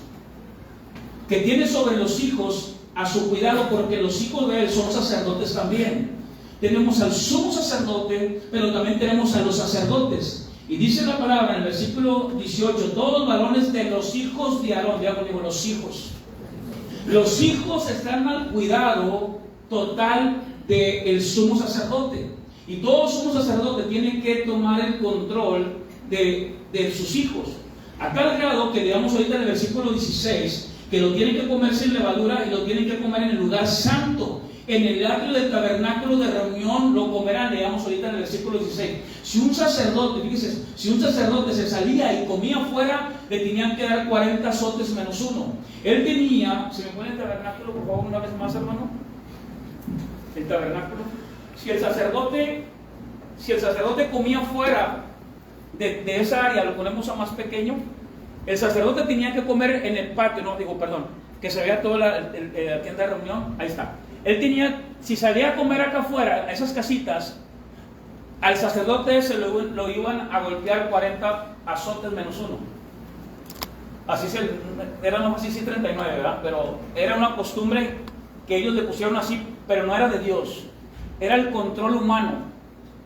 que tiene sobre los hijos a su cuidado, porque los hijos de él son sacerdotes también. Tenemos al sumo sacerdote, pero también tenemos a los sacerdotes. Y dice la palabra en el versículo 18, todos los varones de los hijos de Aarón, ya conmigo, los hijos. Los hijos están al cuidado total del sumo sacerdote. Y todo sumo sacerdote tiene que tomar el control de sus hijos, a tal grado que digamos ahorita en el versículo 16 que lo tienen que comer sin levadura y lo tienen que comer en el lugar santo, en el atrio del tabernáculo de reunión lo comerán. Leamos ahorita en el versículo 16. Si un sacerdote, fíjense, si un sacerdote se salía y comía afuera, le tenían que dar 40 azotes menos uno. Él tenía, si me ponen el tabernáculo por favor una vez más, hermano, el tabernáculo. Si el sacerdote comía fuera de esa área, lo ponemos a más pequeño, el sacerdote tenía que comer en el patio, que se vea toda la tienda de reunión, ahí está. Él tenía, si salía a comer acá afuera, a esas casitas, al sacerdote se lo iban a golpear 40 azotes menos uno. Era nomás así 39, ¿verdad? Pero era una costumbre que ellos le pusieron así, pero no era de Dios, era el control humano.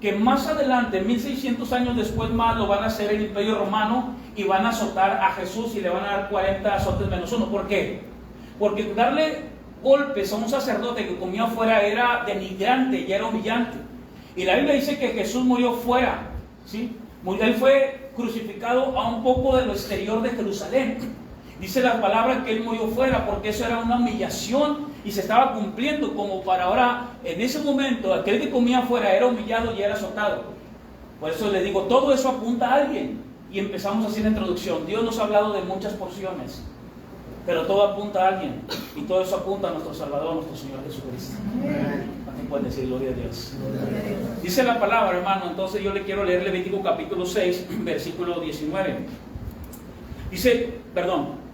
Que más adelante, 1600 años después más, lo van a hacer el Imperio Romano y van a azotar a Jesús y le van a dar 40 azotes menos uno. ¿Por qué? Porque darle golpes a un sacerdote que comía afuera era denigrante y era humillante. Y la Biblia dice que Jesús murió fuera, ¿sí? Él fue crucificado a un poco de lo exterior de Jerusalén. Dice la palabra que Él murió fuera porque eso era una humillación y se estaba cumpliendo como para ahora. En ese momento aquel que comía afuera era humillado y era azotado. Por eso le digo, todo eso apunta a alguien. Y empezamos así la introducción. Dios nos ha hablado de muchas porciones, pero todo apunta a alguien. Y todo eso apunta a nuestro Salvador, nuestro Señor Jesucristo. También pueden decir gloria a Dios. Dice la palabra, hermano. Entonces yo le quiero leer Levítico capítulo 6, versículo 19. Dice,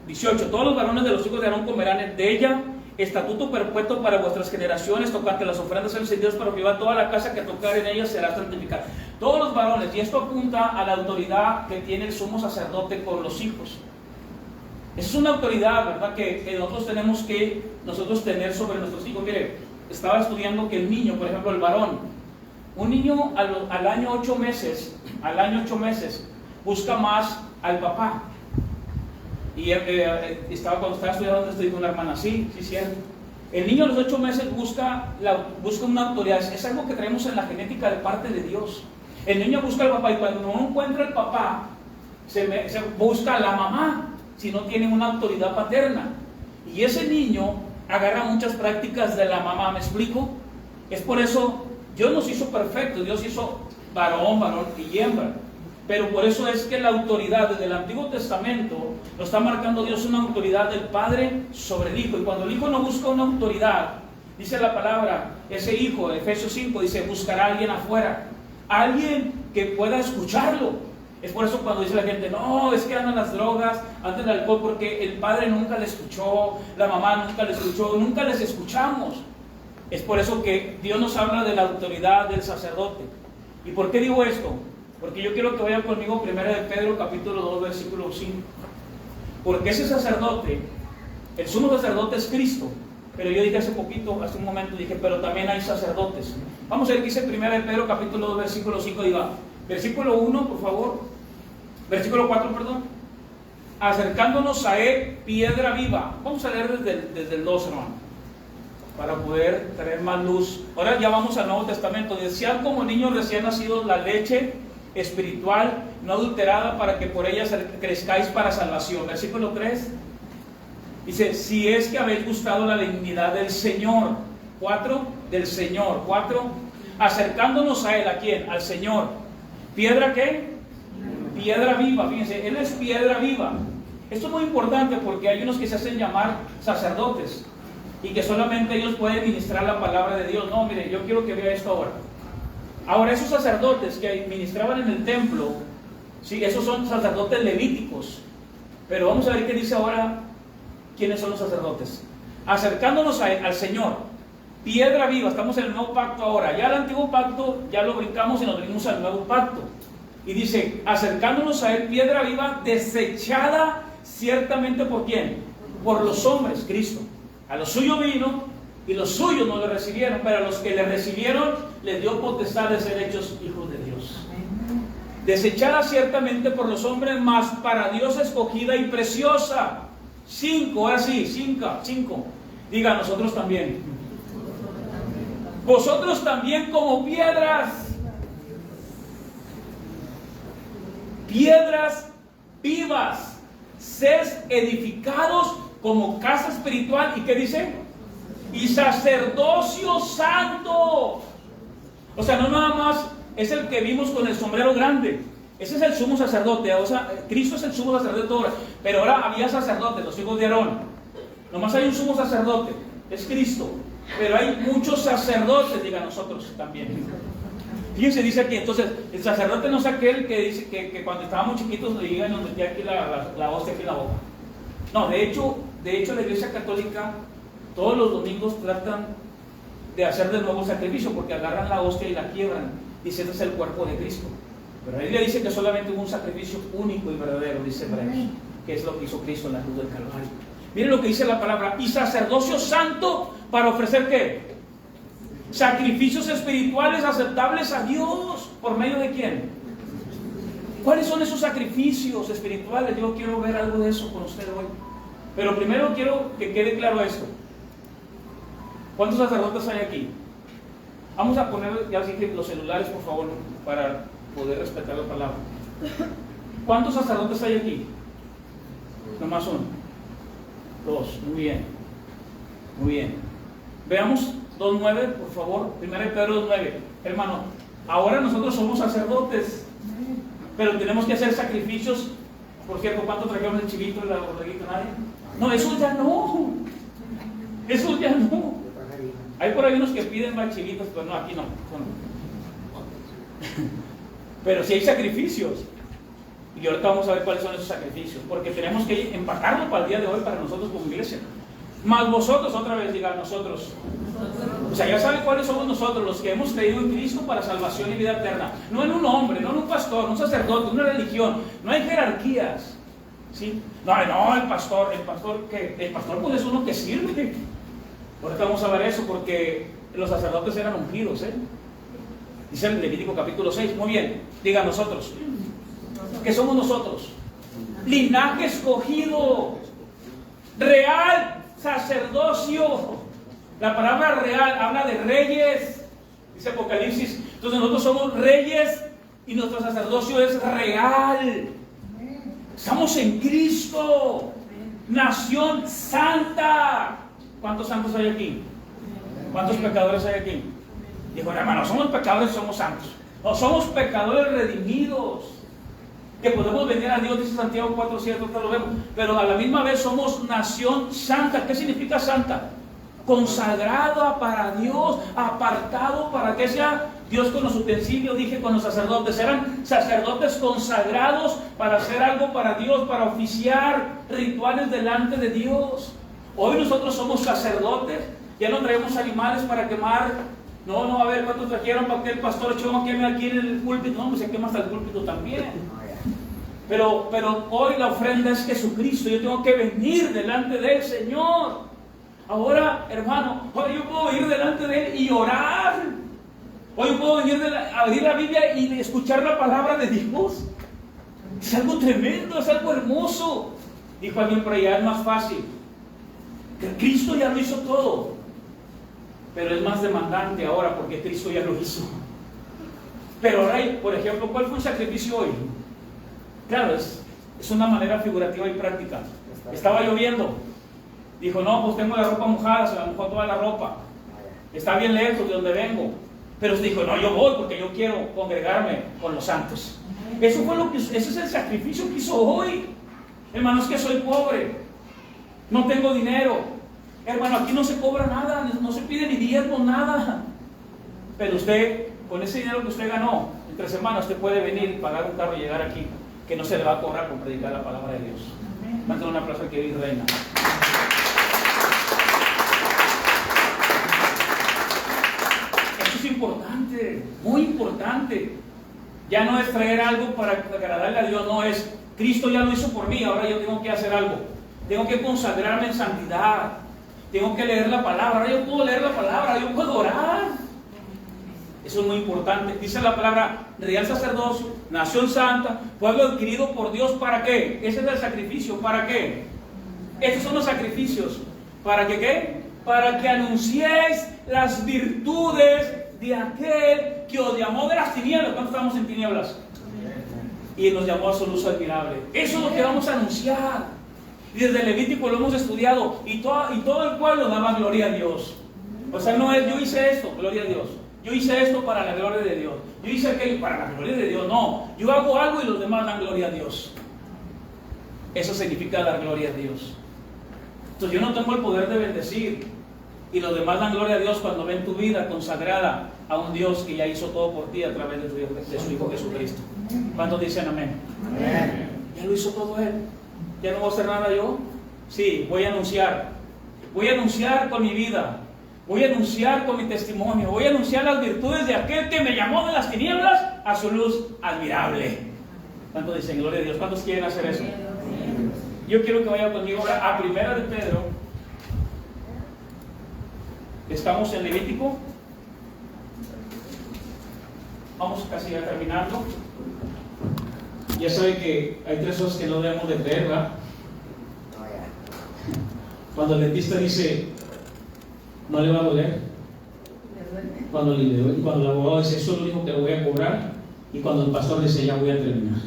18. Todos los varones de los hijos de Aarón comerán de ella, estatuto perpetuo para vuestras generaciones, tocante las ofrendas encendidas para Jehová. Toda la casa que tocar en ella será santificada. Todos los varones, y esto apunta a la autoridad que tiene el sumo sacerdote con los hijos. Esa es una autoridad, ¿verdad?, que nosotros tenemos que tener sobre nuestros hijos. Mire, estaba estudiando que el niño, por ejemplo, el varón, un niño al año 8 meses, busca más al papá. Y cuando estaba estudiando, esto dijo una hermana, sí, cierto. El niño a los 8 meses busca una autoridad. Es algo que traemos en la genética de parte de Dios. El niño busca al papá y cuando no encuentra al papá, se busca a la mamá, si no tiene una autoridad paterna. Y ese niño agarra muchas prácticas de la mamá, ¿me explico? Es por eso, Dios nos hizo perfectos, Dios hizo varón y hembra. Pero por eso es que la autoridad desde el Antiguo Testamento lo está marcando Dios, una autoridad del Padre sobre el Hijo. Y cuando el Hijo no busca una autoridad, dice la palabra, ese Hijo, Efesios 5, dice, buscará a alguien afuera, alguien que pueda escucharlo. Es por eso cuando dice la gente, no, es que andan las drogas, andan el alcohol, porque el Padre nunca le escuchó, la mamá nunca le escuchó, nunca les escuchamos. Es por eso que Dios nos habla de la autoridad del sacerdote. ¿Y por qué digo esto? Porque yo quiero que vayan conmigo 1 de Pedro capítulo 2 versículo 5. Porque ese sacerdote, el sumo sacerdote es Cristo. Pero yo dije hace un momento, dije, pero también hay sacerdotes. Vamos a ver qué dice 1 de Pedro capítulo 2 versículo 5. Diga, versículo 1, por favor. Versículo 4, perdón. Acercándonos a Él, piedra viva. Vamos a leer desde el 2, hermano, para poder traer más luz. Ahora ya vamos al Nuevo Testamento. Desead como niños recién nacidos la leche espiritual, no adulterada, para que por ella crezcáis para salvación. Versículo 3 dice, si es que habéis gustado la dignidad del Señor. 4, del Señor. 4, acercándonos a Él. ¿A quién? Al Señor. ¿Piedra qué? Piedra viva. Fíjense, Él es piedra viva. Esto es muy importante porque hay unos que se hacen llamar sacerdotes y que solamente ellos pueden ministrar la palabra de Dios. No, mire, yo quiero que vea esto ahora. Ahora, esos sacerdotes que ministraban en el templo, sí, esos son sacerdotes levíticos. Pero vamos a ver qué dice ahora, quiénes son los sacerdotes. Acercándonos al Señor, piedra viva. Estamos en el nuevo pacto ahora. Ya el antiguo pacto, ya lo brincamos y nos venimos al nuevo pacto. Y dice, acercándonos a Él, piedra viva, desechada ciertamente ¿por quién? Por los hombres, Cristo. A los suyos vino y los suyos no le recibieron, pero a los que le recibieron les dio potestad de ser hechos hijos de Dios. Desechada ciertamente por los hombres, mas para Dios escogida y preciosa. 5, ahora sí, 5. Diga, nosotros también. Vosotros también como piedras vivas, sed edificados como casa espiritual. ¿Y qué dice? Y sacerdocio santo. O sea, no nada más es el que vimos con el sombrero grande. Ese es el sumo sacerdote. O sea, Cristo es el sumo sacerdote ahora. Pero ahora había sacerdotes, los hijos de Aarón. Nomás hay un sumo sacerdote, es Cristo. Pero hay muchos sacerdotes, diga, nosotros también. Fíjense, dice aquí, entonces, el sacerdote no es aquel que dice que cuando estábamos chiquitos le digan y nos metía aquí la hostia aquí en la boca. No, de hecho la Iglesia Católica todos los domingos tratan de hacer de nuevo sacrificio, porque agarran la hostia y la quiebran, diciendo es el cuerpo de Cristo. Pero la Biblia dice que solamente hubo un sacrificio único y verdadero, dice Hebreos, que es lo que hizo Cristo en la cruz del Calvario. Miren lo que dice la palabra, y sacerdocio santo para ofrecer ¿qué? Sacrificios espirituales aceptables a Dios. ¿Por medio de quién? ¿Cuáles son esos sacrificios espirituales? Yo quiero ver algo de eso con usted hoy. Pero primero quiero que quede claro esto. ¿Cuántos sacerdotes hay aquí? Vamos a poner, ya dije, los celulares, por favor, para poder respetar la palabra. ¿Cuántos sacerdotes hay aquí? Nomás uno. Dos, muy bien. Muy bien. Veamos 2:9, por favor. 1 Pedro 2:9. Hermano, ahora nosotros somos sacerdotes, pero tenemos que hacer sacrificios. Por cierto, ¿cuánto trajeron el chivito y la borreguita? ¿Nadie? No, eso ya no. Eso ya no. Hay por ahí unos que piden más chivitos, pero no, aquí no. Pero sí hay sacrificios. Y ahorita vamos a ver cuáles son esos sacrificios, porque tenemos que empacarlo para el día de hoy, para nosotros como iglesia. Más vosotros, otra vez digan nosotros. O sea, ya saben cuáles somos nosotros, los que hemos creído en Cristo para salvación y vida eterna. No en un hombre, no en un pastor, un sacerdote, una religión. No hay jerarquías. ¿Sí? No, el pastor, ¿qué? El pastor pues es uno que sirve. Ahorita vamos a ver eso, porque los sacerdotes eran ungidos, ¿eh? Dice el Levítico capítulo 6. Muy bien, digan nosotros. ¿Qué somos nosotros? Linaje escogido, real sacerdocio. La palabra real habla de reyes, dice Apocalipsis. Entonces nosotros somos reyes y nuestro sacerdocio es real. Estamos en Cristo, nación santa. ¿Cuántos santos hay aquí? ¿Cuántos pecadores hay aquí? Dijo, hermano, somos pecadores, somos santos. No, somos pecadores redimidos, que podemos venir a Dios, dice Santiago 4:7, lo vemos. Pero a la misma vez somos nación santa. ¿Qué significa santa? Consagrada para Dios, apartado para que sea Dios con los utensilios. Dije con los sacerdotes, eran sacerdotes consagrados para hacer algo para Dios, para oficiar rituales delante de Dios. Hoy nosotros somos sacerdotes, ya no traemos animales para quemar. No, a ver cuántos trajeron para que el pastor Choma queme aquí en el púlpito. No, pues se quema hasta el púlpito también. Pero hoy la ofrenda es Jesucristo. Yo tengo que venir delante del Señor. Ahora, hermano, hoy yo puedo ir delante de Él y orar. Hoy yo puedo venir a abrir la Biblia y escuchar la palabra de Dios. Es algo tremendo, es algo hermoso. Dijo alguien por allá, es más fácil. Que Cristo ya lo hizo todo. Pero es más demandante ahora porque Cristo ya lo hizo. Pero ahora, por ejemplo, ¿cuál fue el sacrificio hoy? Claro, es una manera figurativa y práctica. Estaba lloviendo. Dijo, no, pues tengo la ropa mojada, se me mojó toda la ropa. Está bien lejos de donde vengo. Pero dijo, no, yo voy porque yo quiero congregarme con los santos. Ese es el sacrificio que hizo hoy. Hermano, es que soy pobre. No tengo dinero. Hermano, aquí no se cobra nada, no se pide ni diezmo, nada. Pero usted, con ese dinero que usted ganó, entre semanas usted puede venir y pagar un carro y llegar aquí, que no se le va a cobrar por predicar la palabra de Dios. Mándale un aplauso al que vive reina. Eso es importante, muy importante. Ya no es traer algo para agradarle a Dios, no es, Cristo ya lo hizo por mí, ahora yo tengo que hacer algo. Tengo que consagrarme en santidad. Tengo que leer la palabra. Ahora yo puedo leer la palabra, yo puedo orar. Eso es muy importante. Dice la palabra, real sacerdocio, nación santa, pueblo adquirido por Dios. ¿Para qué? Ese es el sacrificio. ¿Para qué? Estos son los sacrificios. ¿Para que qué? Para que anunciéis las virtudes de aquel que os llamó de las tinieblas. ¿Cuántos estamos en tinieblas? Y nos llamó a su luz admirable. Eso es lo que vamos a anunciar. Y desde Levítico lo hemos estudiado. Y todo el pueblo daba gloria a Dios. O sea, no es yo hice esto, gloria a Dios. Yo hice esto para la gloria de Dios. Yo hice aquello para la gloria de Dios. No, yo hago algo y los demás dan gloria a Dios. Eso significa dar gloria a Dios. Entonces yo no tengo el poder de bendecir. Y los demás dan gloria a Dios cuando ven tu vida consagrada a un Dios que ya hizo todo por ti a través de su Hijo Jesucristo. ¿Cuántos dicen amén? Amén. Ya lo hizo todo Él. ¿Ya no voy a hacer nada yo? Sí, voy a anunciar. Voy a anunciar con mi vida. Voy a anunciar con mi testimonio. Voy a anunciar las virtudes de aquel que me llamó de las tinieblas a su luz admirable. ¿Cuántos dicen gloria a Dios? ¿Cuántos quieren hacer eso? Yo quiero que vayan conmigo ahora a 1 de Pedro. Estamos en Levítico. Vamos casi a terminando. Ya saben que hay tres cosas que no debemos de creer, ¿verdad? Cuando el dentista dice, no le va a doler. Cuando el abogado dice, eso es lo único que le voy a cobrar. Y cuando el pastor dice, ya voy a terminar.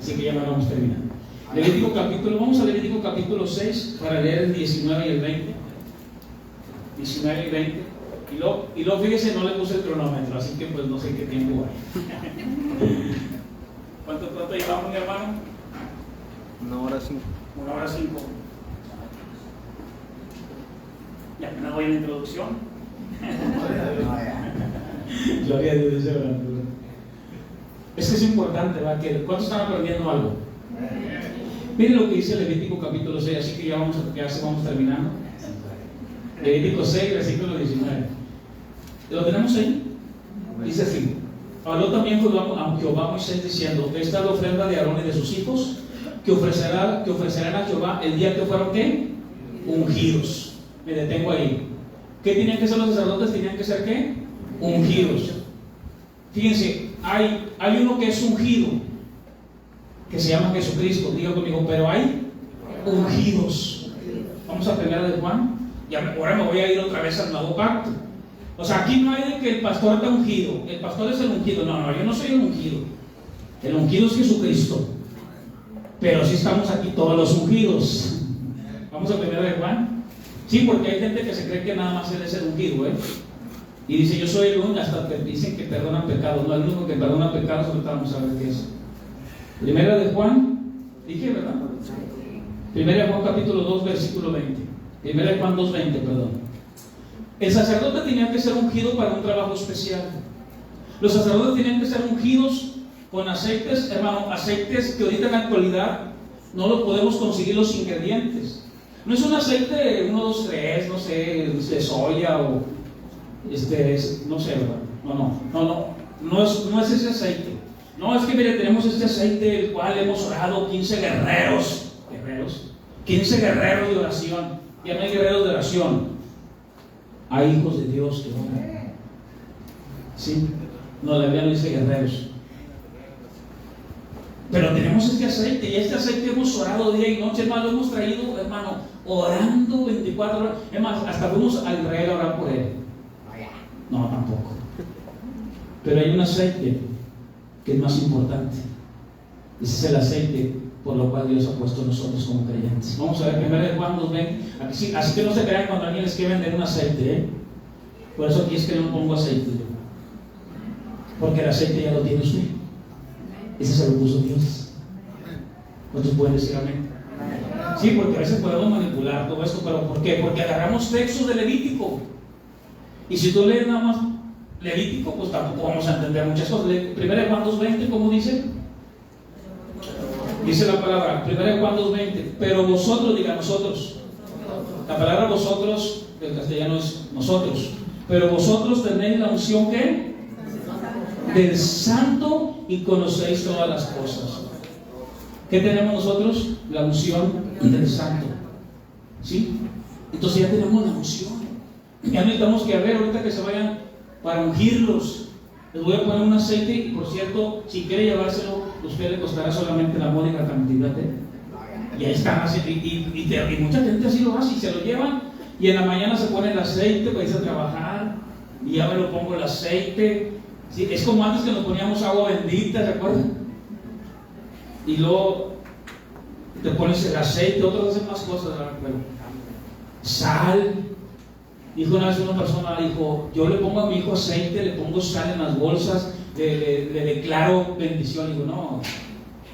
Así que ya no vamos terminando. Levítico capítulo, vamos a Levítico capítulo 6 para leer el 19 y el 20. 19 y 20. Y luego fíjese, no le puse el cronómetro, así que pues no sé qué tiempo hay. ¿Cuánto llevamos, mi hermano? 1:05. 1:05. Ya apenas voy en la introducción. Gloria a Dios, dice Abraham. Es que es importante, ¿verdad? ¿Cuántos están aprendiendo algo? Miren lo que dice Levítico capítulo 6, así que ya vamos terminando. Levítico 6, versículo 19. ¿Lo tenemos ahí? Dice así: habló también Jehová a Moisés diciendo: esta es la ofrenda de Aarón y de sus hijos que ofrecerán a Jehová el día que fueron ¿qué? Ungidos. Me detengo ahí. ¿Qué tenían que ser los sacerdotes? Tenían que ser ¿qué? Ungidos. Fíjense, hay uno que es ungido, que se llama Jesucristo. Diga conmigo, pero hay ungidos. Vamos a primera de Juan. Y ahora me voy a ir otra vez al nuevo pacto. O sea, aquí no hay de que el pastor está ungido. El pastor es el ungido. No, yo no soy el ungido. El ungido es Jesucristo. Pero sí estamos aquí todos los ungidos. Vamos a primera de Juan. Sí, porque hay gente que se cree que nada más él es el ungido, y dice: yo soy el único, hasta que dicen que perdonan pecados. No, el único que perdona pecados. Ahorita vamos a ver qué es. Primera de Juan, dije, ¿verdad? Primera de Juan capítulo 2, versículo 20. Primera de Juan 2:20, perdón. El sacerdote tenía que ser ungido para un trabajo especial. Los sacerdotes tenían que ser ungidos con aceites, hermano, aceites que ahorita en la actualidad no lo podemos conseguir los ingredientes. No es un aceite 1, 2, 3, no sé, de soya o no sé, ¿verdad? No es ese aceite. No, es que mire, tenemos este aceite el cual hemos orado 15 guerreros, 15 guerreros de oración. Ya no hay guerreros de oración, hay hijos de Dios que oran. ¿Sí? No, la Biblia no dice guerreros. Pero tenemos este aceite, y este aceite hemos orado día y noche. Hermano, lo hemos traído, hermano, orando 24 horas. Es más, hasta fuimos a Israel a orar por él. No, tampoco. Pero hay un aceite que es más importante. Ese es el aceite por lo cual Dios ha puesto a nosotros como creyentes. Vamos a ver, primero de Juan 2:20. Así que no se crean cuando alguien les quiere vender un aceite, Por eso aquí es que no pongo aceite yo. Porque el aceite ya lo tiene usted. Ese se lo puso Dios. ¿Cuántos pueden decir amén? Sí, porque a veces podemos manipular todo esto, pero ¿por qué? Porque agarramos textos de Levítico. Y si tú lees nada más Levítico, pues tampoco vamos a entender muchas cosas. Primero de Juan 2:20, ¿cómo dice? Dice la palabra, primero de Juan 2:20, pero vosotros, diga nosotros. La palabra vosotros, del castellano es nosotros. Pero vosotros tenéis la unción ¿qué? Del Santo y conocéis todas las cosas. ¿Qué tenemos nosotros? La unción del Santo. ¿Sí? Entonces ya tenemos la unción. Ya necesitamos que ver ahorita que se vayan para ungirlos. Les voy a poner un aceite y por cierto, si quiere llevárselo, usted le costará solamente la módica cantidad. Y ahí están así, y mucha gente así lo hace y se lo llevan. Y en la mañana se pone el aceite para irse a trabajar. Y ya me lo pongo el aceite. ¿Sí? Es como antes que nos poníamos agua bendita, ¿se acuerdan? Y luego te pones el aceite, otros hacen más cosas, ¿verdad? Pero sal. Dijo una vez una persona, dijo: yo le pongo a mi hijo aceite, le pongo sal en las bolsas, le declaro bendición. Digo: no,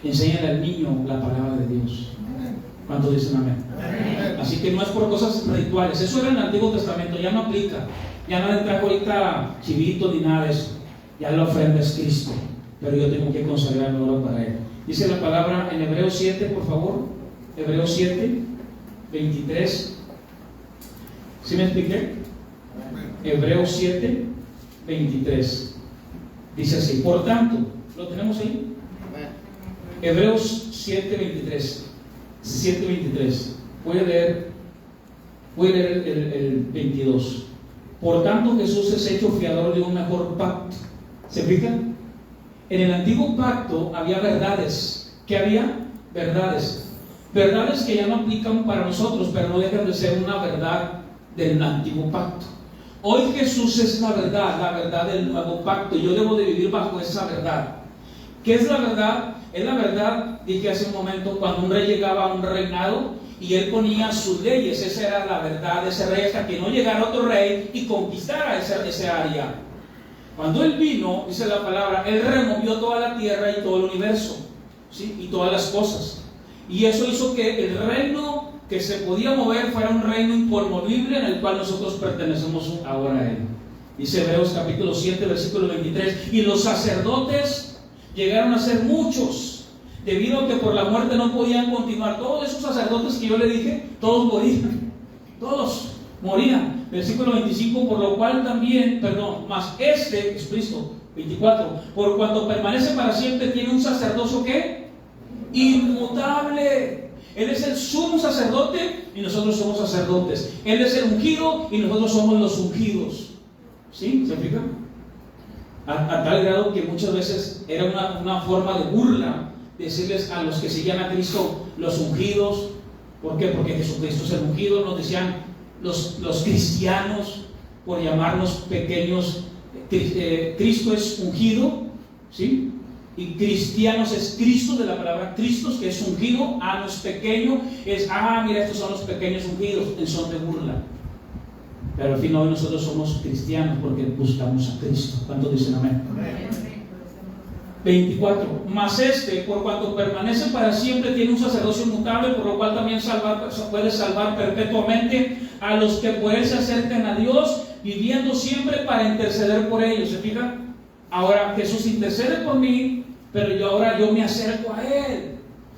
enséñale al niño la palabra de Dios. ¿Cuántos dicen amén? Así que no es por cosas rituales. Eso era en el Antiguo Testamento, ya no aplica. Ya nadie trajo ahorita chivito ni nada de eso. Ya la ofrenda es Cristo, pero yo tengo que consagrar el oro para él. Dice la palabra en Hebreos 7, por favor. Hebreos 7, 23. ¿Sí me expliqué? Hebreos 7, 23. Dice así: por tanto, ¿lo tenemos ahí? Hebreos 7, 23. 7, 23. Voy a leer el 22. Por tanto, Jesús es hecho fiador de un mejor pacto. ¿Se fijan? En el antiguo pacto había verdades. ¿Qué había? Verdades. Verdades que ya no aplican para nosotros, pero no dejan de ser una verdad del antiguo pacto. Hoy Jesús es la verdad del nuevo pacto. Yo debo de vivir bajo esa verdad. ¿Qué es la verdad? Es la verdad, dije hace un momento, cuando un rey llegaba a un reinado y él ponía sus leyes, esa era la verdad de ese rey, hasta que no llegara otro rey y conquistara ese área. Cuando él vino, dice la palabra, él removió toda la tierra y todo el universo, ¿sí? Y todas las cosas. Y eso hizo que el reino que se podía mover fuera un reino inconmovible en el cual nosotros pertenecemos ahora a él. Dice Hebreos capítulo 7, versículo 23, y los sacerdotes llegaron a ser muchos, debido a que por la muerte no podían continuar. Todos esos sacerdotes que yo le dije, todos morían. Versículo 25, por lo cual también, mas este, Jesucristo, 24, por cuanto permanece para siempre, tiene un sacerdocio, ¿qué? Inmutable. Él es el sumo sacerdote y nosotros somos sacerdotes. Él es el ungido y nosotros somos los ungidos. ¿Sí? ¿Se fijan? A tal grado que muchas veces era una forma de burla decirles a los que seguían a Cristo los ungidos. ¿Por qué? Porque Jesucristo es el ungido. Nos decían los cristianos, por llamarnos pequeños, Cristo es ungido, ¿sí? Y cristianos es Cristo, de la palabra Cristos, que es ungido. No es pequeño, es, mira, estos son los pequeños ungidos, en son de burla. Pero al fin hoy nosotros somos cristianos porque buscamos a Cristo. ¿Cuántos dicen amén? Amén. 24. Mas por cuanto permanece para siempre, tiene un sacerdocio inmutable, por lo cual también puede salvar perpetuamente a los que por él se acercan a Dios, viviendo siempre para interceder por ellos. ¿Se fijan? Ahora Jesús intercede por mí, pero ahora yo me acerco a Él.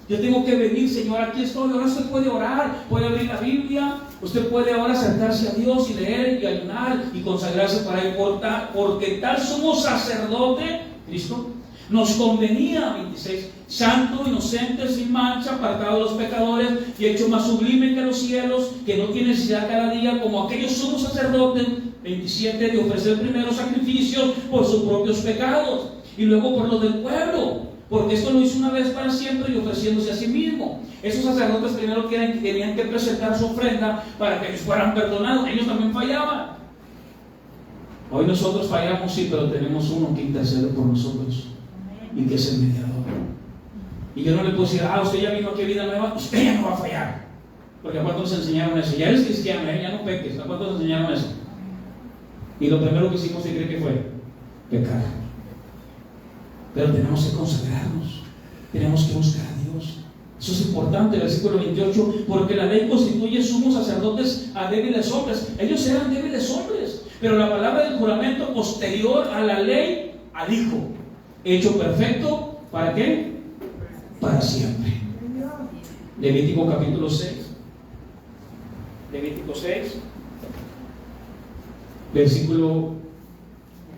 Yo tengo que venir, Señor, aquí estoy. Ahora usted puede orar, puede abrir la Biblia, usted puede ahora acercarse a Dios y leer y ayunar y consagrarse para Él, porque tal sumo sacerdote, Cristo, nos convenía, 26, santo, inocente, sin mancha, apartado de los pecadores y hecho más sublime que los cielos, que no tiene necesidad cada día, como aquellos sumos sacerdotes, 27, de ofrecer primero sacrificios por sus propios pecados y luego por los del pueblo, porque esto lo hizo una vez para siempre y ofreciéndose a sí mismo. Esos sacerdotes primero tenían que presentar su ofrenda para que ellos fueran perdonados. Ellos también fallaban. Hoy nosotros fallamos, sí, pero tenemos uno que intercede por nosotros y que es el mediador. Y yo no le puedo decir, usted ya vino aquí a vida nueva, usted ya no va a fallar. Porque ¿a cuántos nos enseñaron eso? Ya eres cristiano, ya no peques. ¿A cuántos nos enseñaron eso? Y lo primero que hicimos, ¿qué cree que fue? Pecar. Pero tenemos que consagrarnos, tenemos que buscar a Dios. Eso es importante, versículo 28, porque la ley constituye sumos sacerdotes a débiles hombres. Ellos eran débiles hombres, pero la palabra del juramento posterior a la ley, al Hijo, hecho perfecto, ¿para qué? Para siempre. Levítico capítulo 6. Levítico 6. Versículo,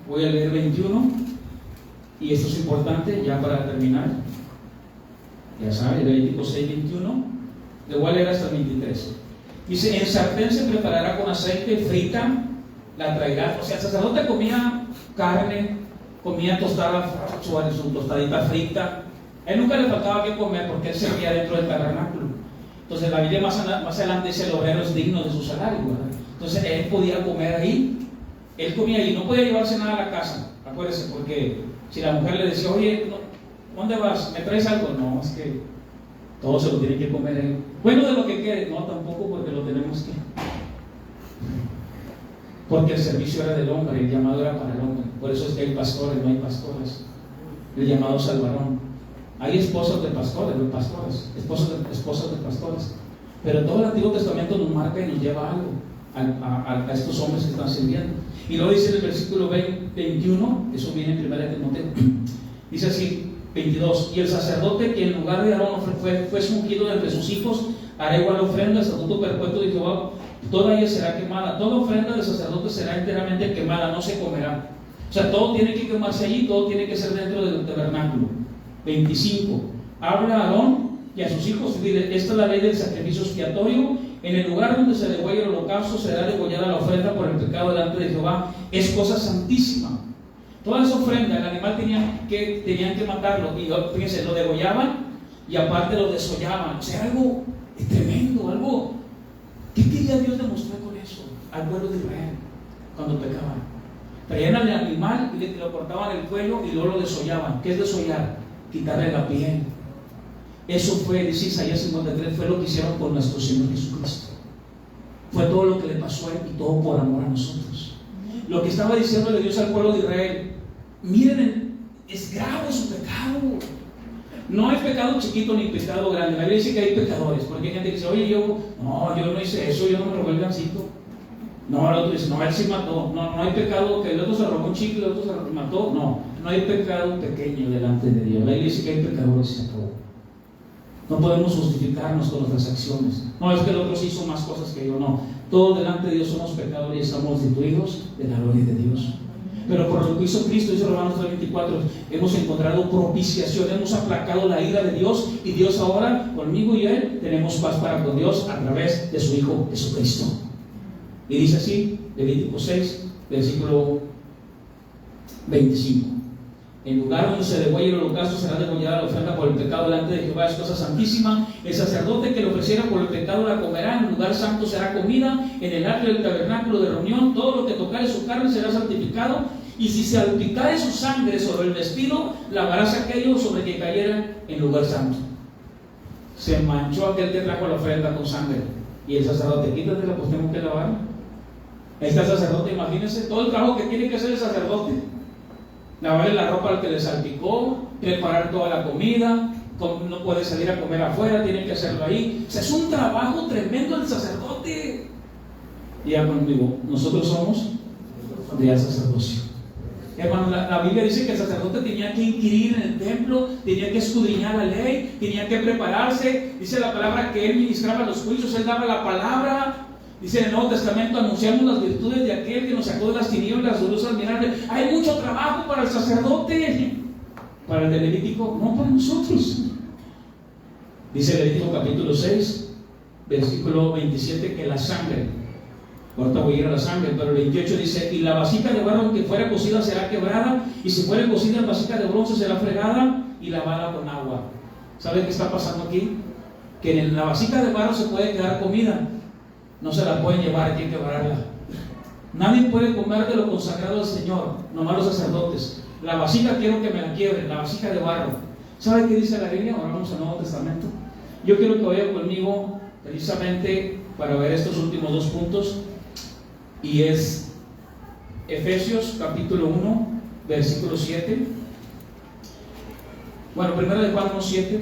voy a leer 21, y esto es importante ya para terminar. Ya saben, Levítico 6, 21, le voy a leer hasta el 23. Dice, en sartén se preparará con aceite, frita, la traerá. O sea, el sacerdote comía carne, comía tostada, su tostadita frita. A él nunca le faltaba que comer porque él servía dentro del tabernáculo. Entonces la Biblia más adelante dice, el obrero es digno de su salario, ¿verdad? Entonces él podía comer ahí. Él comía ahí, no podía llevarse nada a la casa, acuérdense, porque si la mujer le decía, oye, ¿dónde vas? ¿Me traes algo? No, es que todo se lo tiene que comer él. Bueno, de lo que quede, no, tampoco, porque lo tenemos que. Porque el servicio era del hombre, el llamado era para el hombre. Por eso es que hay pastores, no hay pastores. El llamado es al varón. Hay esposos de pastores, no pastores, esposas de pastores. Pero todo el Antiguo Testamento nos marca y nos lleva algo a estos hombres que están sirviendo. Y luego dice en el versículo 21, eso viene en 1 Timoteo, dice así, 22, y el sacerdote que en lugar de Aarón fue ungido entre sus hijos, hará igual ofrenda, estatuto perpetuo de Jehová, toda ella será quemada. Toda ofrenda del sacerdote será enteramente quemada, no se comerá. O sea, todo tiene que quemarse allí, todo tiene que ser dentro del tabernáculo. 25, habla a Aarón y a sus hijos, y dile, esta es la ley del sacrificio expiatorio. En el lugar donde se degüella el holocausto será degollada la ofrenda por el pecado delante de Jehová. Es cosa santísima. Toda esa ofrenda, el animal tenían que matarlo. Y fíjense, lo degollaban y aparte lo desollaban. O sea, algo tremendo, algo. ¿Qué quería Dios demostrar con eso al pueblo de Israel cuando pecaban? Traían al animal y le cortaban el cuello y luego lo desollaban. ¿Qué es desollar? quitarle la piel. Eso fue, dice Isaías 53, fue lo que hicieron con nuestro Señor Jesucristo. Fue todo lo que le pasó a Él y todo por amor a nosotros. Lo que estaba diciéndole Dios al pueblo de Israel, miren, es grave su pecado. No hay pecado chiquito ni pecado grande. La Biblia dice que hay pecadores, porque hay gente que dice, oye, yo no hice eso, yo no me robé el gancito. No, el otro dice, no, él sí mató. No hay pecado que el otro se robó un chicle, el otro se mató. No hay pecado pequeño delante de Dios. La Biblia dice que hay pecadores y se acabó. No podemos justificarnos con nuestras acciones. No es que el otro sí hizo más cosas que yo, no. Todos delante de Dios somos pecadores y estamos destituidos de la gloria de Dios. Pero por lo que hizo Cristo, dice Romanos 3:24, hemos encontrado propiciación, hemos aplacado la ira de Dios, y Dios ahora, conmigo y Él, tenemos paz para con Dios a través de su Hijo Jesucristo. Y dice así, Levítico 6, versículo 25. En lugar donde se degolle el holocausto será degollada la ofrenda por el pecado delante de Jehová, es cosa santísima. El sacerdote que le ofreciera por el pecado la comerá. En el lugar santo será comida. En el atrio del tabernáculo de reunión, todo lo que tocare su carne será santificado. Y si se salpicare su sangre sobre el vestido, lavarás aquello sobre que cayera en lugar santo. Se manchó aquel que trajo la ofrenda con sangre. Y el sacerdote, quítatela, pues tengo que lavar. Ahí está el sacerdote, imagínense todo el trabajo que tiene que hacer el sacerdote. Lavarle la ropa al que le salpicó, preparar toda la comida, no puede salir a comer afuera, tiene que hacerlo ahí. O sea, es un trabajo tremendo el sacerdote. Y ya conmigo, nosotros somos de sacerdocio. Hermano, la Biblia dice que el sacerdote tenía que inquirir en el templo, tenía que escudriñar la ley, tenía que prepararse. Dice la palabra que él ministraba los juicios, él daba la palabra. Dice en el Nuevo Testamento, anunciamos las virtudes de aquel que nos sacó de las tinieblas, de luz admirable. Hay mucho trabajo para el sacerdote. Para el de Levítico, no para nosotros. Dice Levítico capítulo 6, versículo 27, que la sangre, ahorita voy a ir a la sangre, pero el 28 dice, y la vasija de barro que fuera cocida será quebrada, y si fuera cocida en vasija de bronce será fregada y lavada con agua. ¿Sabe qué está pasando aquí? Que en la vasija de barro se puede quedar comida, no se la pueden llevar, hay que quebrarla. Nadie puede comer de lo consagrado al Señor, nomás los sacerdotes. La vasija quiero que me la quiebren, la vasija de barro. ¿Sabe qué dice la Biblia? Ahora vamos al Nuevo Testamento. Yo quiero que vayan conmigo precisamente para ver estos últimos dos puntos, y es Efesios capítulo 1 versículo 7. Bueno, primero de Juan 1:7,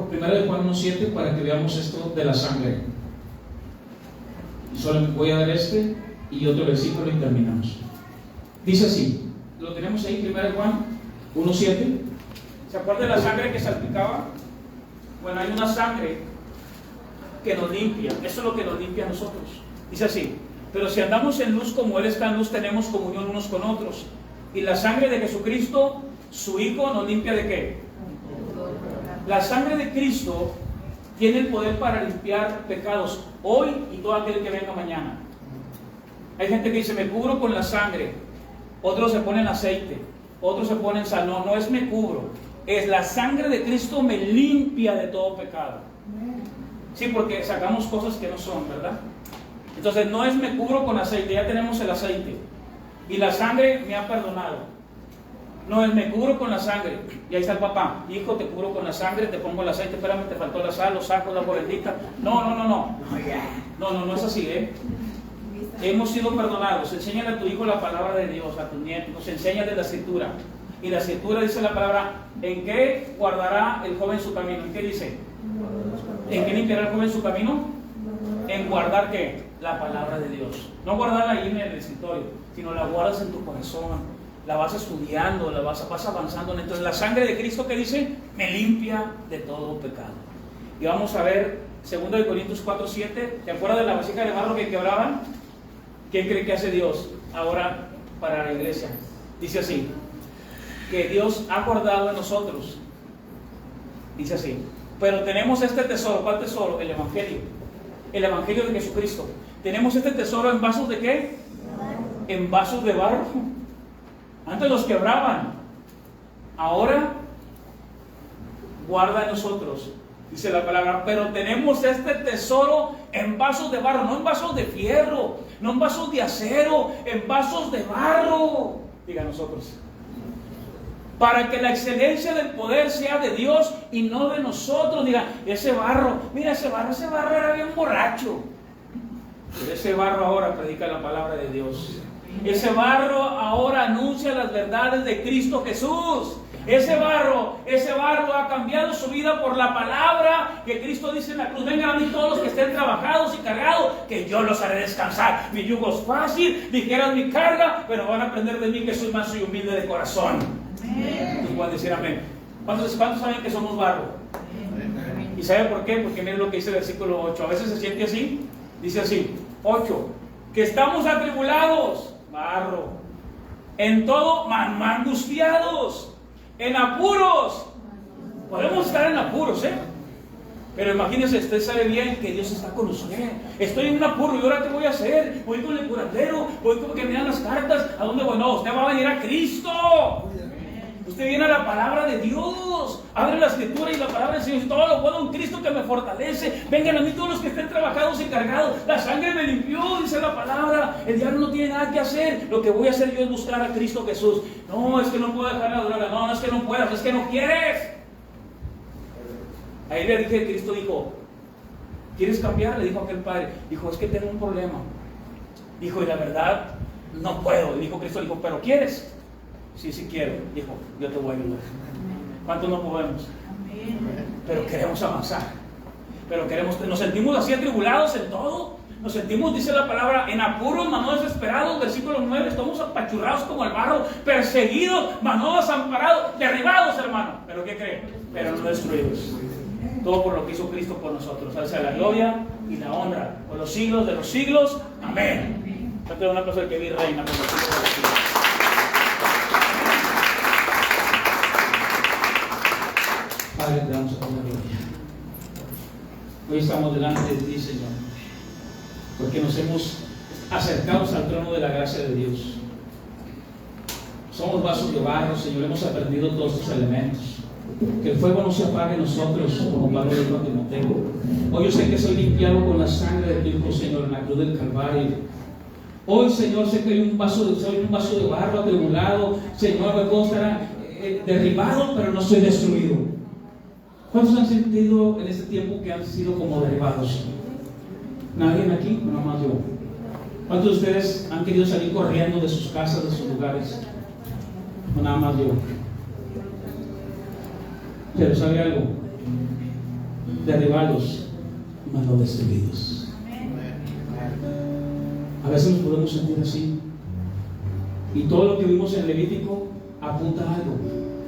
primero de Juan 1:7, para que veamos esto de la sangre. Solo voy a dar este y otro versículo y terminamos. Dice así, lo tenemos ahí, primero de Juan 1:7. ¿Se acuerda de la sangre que salpicaba? Bueno, hay una sangre que nos limpia, eso es lo que nos limpia a nosotros. Dice así, pero si andamos en luz como Él está en luz, tenemos comunión unos con otros. Y la sangre de Jesucristo, su Hijo, nos limpia ¿de qué? La sangre de Cristo tiene el poder para limpiar pecados hoy y todo aquel que venga mañana. Hay gente que dice, me cubro con la sangre. Otros se ponen aceite, otros se ponen sal. No, no es me cubro, es la sangre de Cristo me limpia de todo pecado. Sí, porque sacamos cosas que no son, ¿verdad? Entonces no es me cubro con aceite, ya tenemos el aceite. Y la sangre me ha perdonado. No es me cubro con la sangre. Y ahí está el papá, hijo, te cubro con la sangre, te pongo el aceite, espérame, te faltó la sal, los sacos, la bolendita. No es así, Hemos sido perdonados. Enséñale a tu hijo la palabra de Dios, a tus nietos, enséñale la escritura. Y la escritura dice la palabra, ¿en qué guardará el joven su camino? ¿En qué dice? ¿En qué limpiará el joven su camino? En guardar ¿qué? La palabra de Dios. No guardarla ahí en el escritorio, sino la guardas en tu corazón. La vas estudiando, vas avanzando. Entonces la sangre de Cristo, ¿qué dice? Me limpia de todo pecado. Y vamos a ver 2 Corintios 4:7. ¿Te acuerdas de la vasija de barro que quebraban? ¿Quién cree que hace Dios ahora para la iglesia? Dice así, que Dios ha guardado en nosotros. Dice así, pero tenemos este tesoro. ¿Cuál tesoro? El Evangelio. El Evangelio de Jesucristo. Tenemos este tesoro en vasos de ¿qué? En vasos de barro. Antes los quebraban, ahora guarda en nosotros, dice la palabra. Pero tenemos este tesoro en vasos de barro, no en vasos de fierro, no en vasos de acero, en vasos de barro. Diga nosotros. para que la excelencia del poder sea de Dios y no de nosotros. Diga, ese barro, mira ese barro era bien borracho. Pero ese barro ahora predica la palabra de Dios. Ese barro ahora anuncia las verdades de Cristo Jesús. Ese barro ha cambiado su vida por la palabra que Cristo dice en la cruz. Vengan a mí todos los que estén trabajados y cargados, que yo los haré descansar. Mi yugo es fácil, ligera es mi carga, pero van a aprender de mí que soy manso y humilde de corazón. Entonces pueden decir amén. ¿Cuántos saben que somos barro? ¿Y saben por qué? Porque miren lo que dice el versículo 8. A veces se siente así. Dice así, 8. Que estamos atribulados, barro. En todo, angustiados. En apuros. Podemos estar en apuros, pero imagínense, usted sabe bien que Dios está con usted. Estoy en un apuro y ahora qué voy a hacer. Voy con el curandero, voy con que me dan las cartas. ¿A dónde voy? No, usted va a venir a Cristo. Usted viene a la palabra de Dios. Abre la escritura y la palabra del Señor. Todo lo puedo en Cristo que me fortalece. Vengan a mí todos los que estén trabajados y cargados. La sangre me limpió, dice la palabra. El diablo no tiene nada que hacer. Lo que voy a hacer yo es buscar a Cristo Jesús. No, es que no puedo dejar la droga. No, es que no puedas, es que no quieres. Ahí le dije, Cristo dijo, ¿quieres cambiar? Le dijo aquel padre. Dijo, es que tengo un problema. Dijo, y la verdad, no puedo. Y dijo Cristo, dijo, ¿pero quieres? Sí, sí quiero. Dijo, yo te voy a ayudar. ¿Cuántos no podemos? Pero queremos avanzar. Nos sentimos así atribulados en todo. Nos sentimos, dice la palabra, en apuros, mas no desesperados. Versículo 9, estamos apachurrados como el barro, perseguidos, mas no desamparados, derribados, hermano. ¿Pero qué creen? Pero no destruidos. Todo por lo que hizo Cristo por nosotros. Al sea la gloria y la honra por los siglos de los siglos. Amén. Yo tengo una cosa que vi reina por los siglos de los siglos. Padre, te damos toda la gloria. Hoy estamos delante de ti, Señor, porque nos hemos acercado al trono de la gracia de Dios. Somos vasos de barro, Señor, hemos aprendido todos estos elementos. Que el fuego no se apague en nosotros, como Pablo dijo a Timoteo. Hoy yo sé que soy limpiado con la sangre de tu Hijo, Señor, en la cruz del Calvario. Hoy, Señor, sé que soy un vaso de barro atribulado. Señor, me puedo estar derribado, pero no soy destruido. ¿Cuántos han sentido en este tiempo que han sido como derribados? ¿Nadie aquí? No, más yo. ¿Cuántos de ustedes han querido salir corriendo de sus casas, de sus lugares? No, nada más yo. Pero ¿sabe algo? Derribados, mas no destruidos. A veces nos podemos sentir así. Y todo lo que vimos en Levítico apunta a algo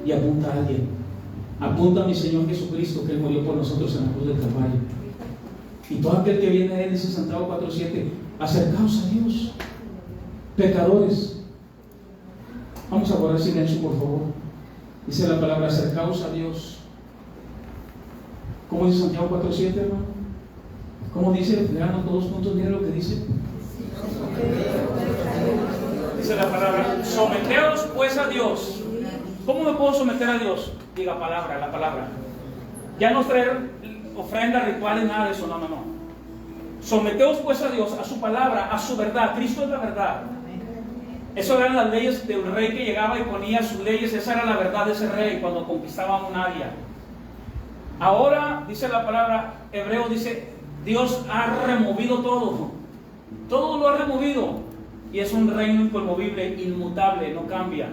y apunta a alguien. Apunta a mi Señor Jesucristo, que Él murió por nosotros en la cruz del Calvario. Y todo aquel que viene a Él, dice Santiago 4:7, acercaos a Dios, pecadores. Vamos a guardar silencio, por favor. Dice la palabra, acercaos a Dios. ¿Cómo dice Santiago 4:7, hermano? ¿Cómo dice? Lean todos juntos, miren lo que dice. Dice la palabra, someteos pues a Dios. ¿Cómo me puedo someter a Dios? Diga palabra, la palabra. Ya no traer ofrendas, rituales, nada de eso, no. Someteos pues a Dios, a su palabra, a su verdad. Cristo es la verdad. Eso eran las leyes de un rey que llegaba y ponía sus leyes. Esa era la verdad de ese rey cuando conquistaba un área. Ahora, dice la palabra, Hebreo dice, Dios ha removido todo. Todo lo ha removido. Y es un reino inconmovible, inmutable, no cambia.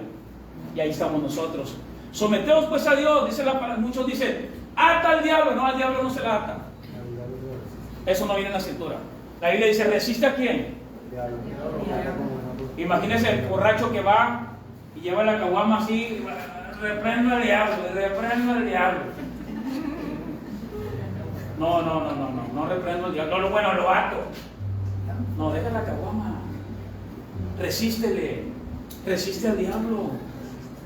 Y ahí estamos nosotros. Someteos pues a Dios, dice la palabra. Muchos dicen, ata al diablo. No, al diablo no se la ata. Eso no viene en la escritura. La Biblia dice, ¿resiste a quién? Imagínense el borracho que va y lleva la caguama así, reprendo al diablo. No reprendo al diablo. No, bueno, lo ato. No, deja la caguama. Resiste al diablo.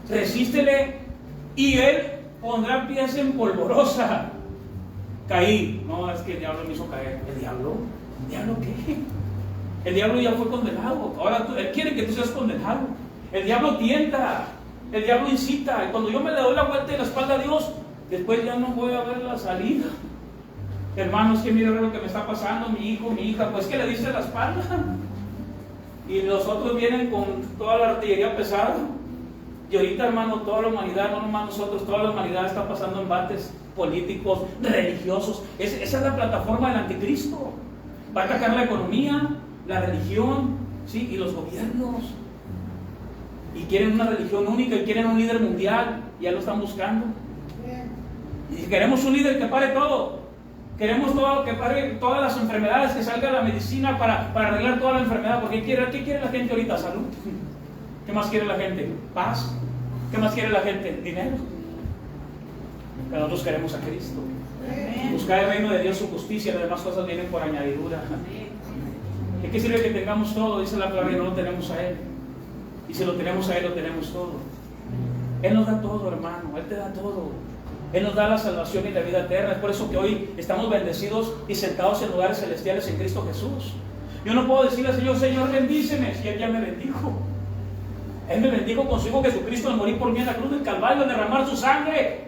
Resístele y él pondrá pies en polvorosa. Caí. No, es que el diablo me hizo caer. ¿El diablo? ¿El diablo qué? El diablo ya fue condenado. Ahora él quiere que tú seas condenado. El diablo tienta. El diablo incita. Y cuando yo me le doy la vuelta y la espalda a Dios, después ya no voy a ver la salida. Hermanos, que mira lo que me está pasando, mi hijo, mi hija, pues que le diste la espalda. Y los otros vienen con toda la artillería pesada. Y ahorita, hermano, toda la humanidad, no nomás nosotros, toda la humanidad está pasando embates políticos, religiosos. Esa es la plataforma del anticristo. Va a atacar la economía, la religión, ¿sí? Y los gobiernos. Y quieren una religión única y quieren un líder mundial. Ya lo están buscando. Y queremos un líder que pare todo. Queremos todo, que pare todas las enfermedades, que salga la medicina para arreglar toda la enfermedad. Porque ¿qué quiere la gente ahorita? Salud. ¿Qué más quiere la gente? Paz. ¿Qué más quiere la gente? Dinero. Pero nosotros queremos a Cristo. Buscar el reino de Dios, su justicia, las demás cosas vienen por añadidura. ¿De qué sirve que tengamos todo? Dice la palabra, y no lo tenemos a Él. Y si lo tenemos a Él, lo tenemos todo. Él nos da todo, hermano. Él te da todo. Él nos da la salvación y la vida eterna. Es por eso que hoy estamos bendecidos y sentados en lugares celestiales en Cristo Jesús. Yo no puedo decirle al Señor, Señor, bendíceme, si Él ya me bendijo. Él me bendijo con su Hijo Jesucristo al morir por mí en la cruz del Calvario, al derramar su sangre,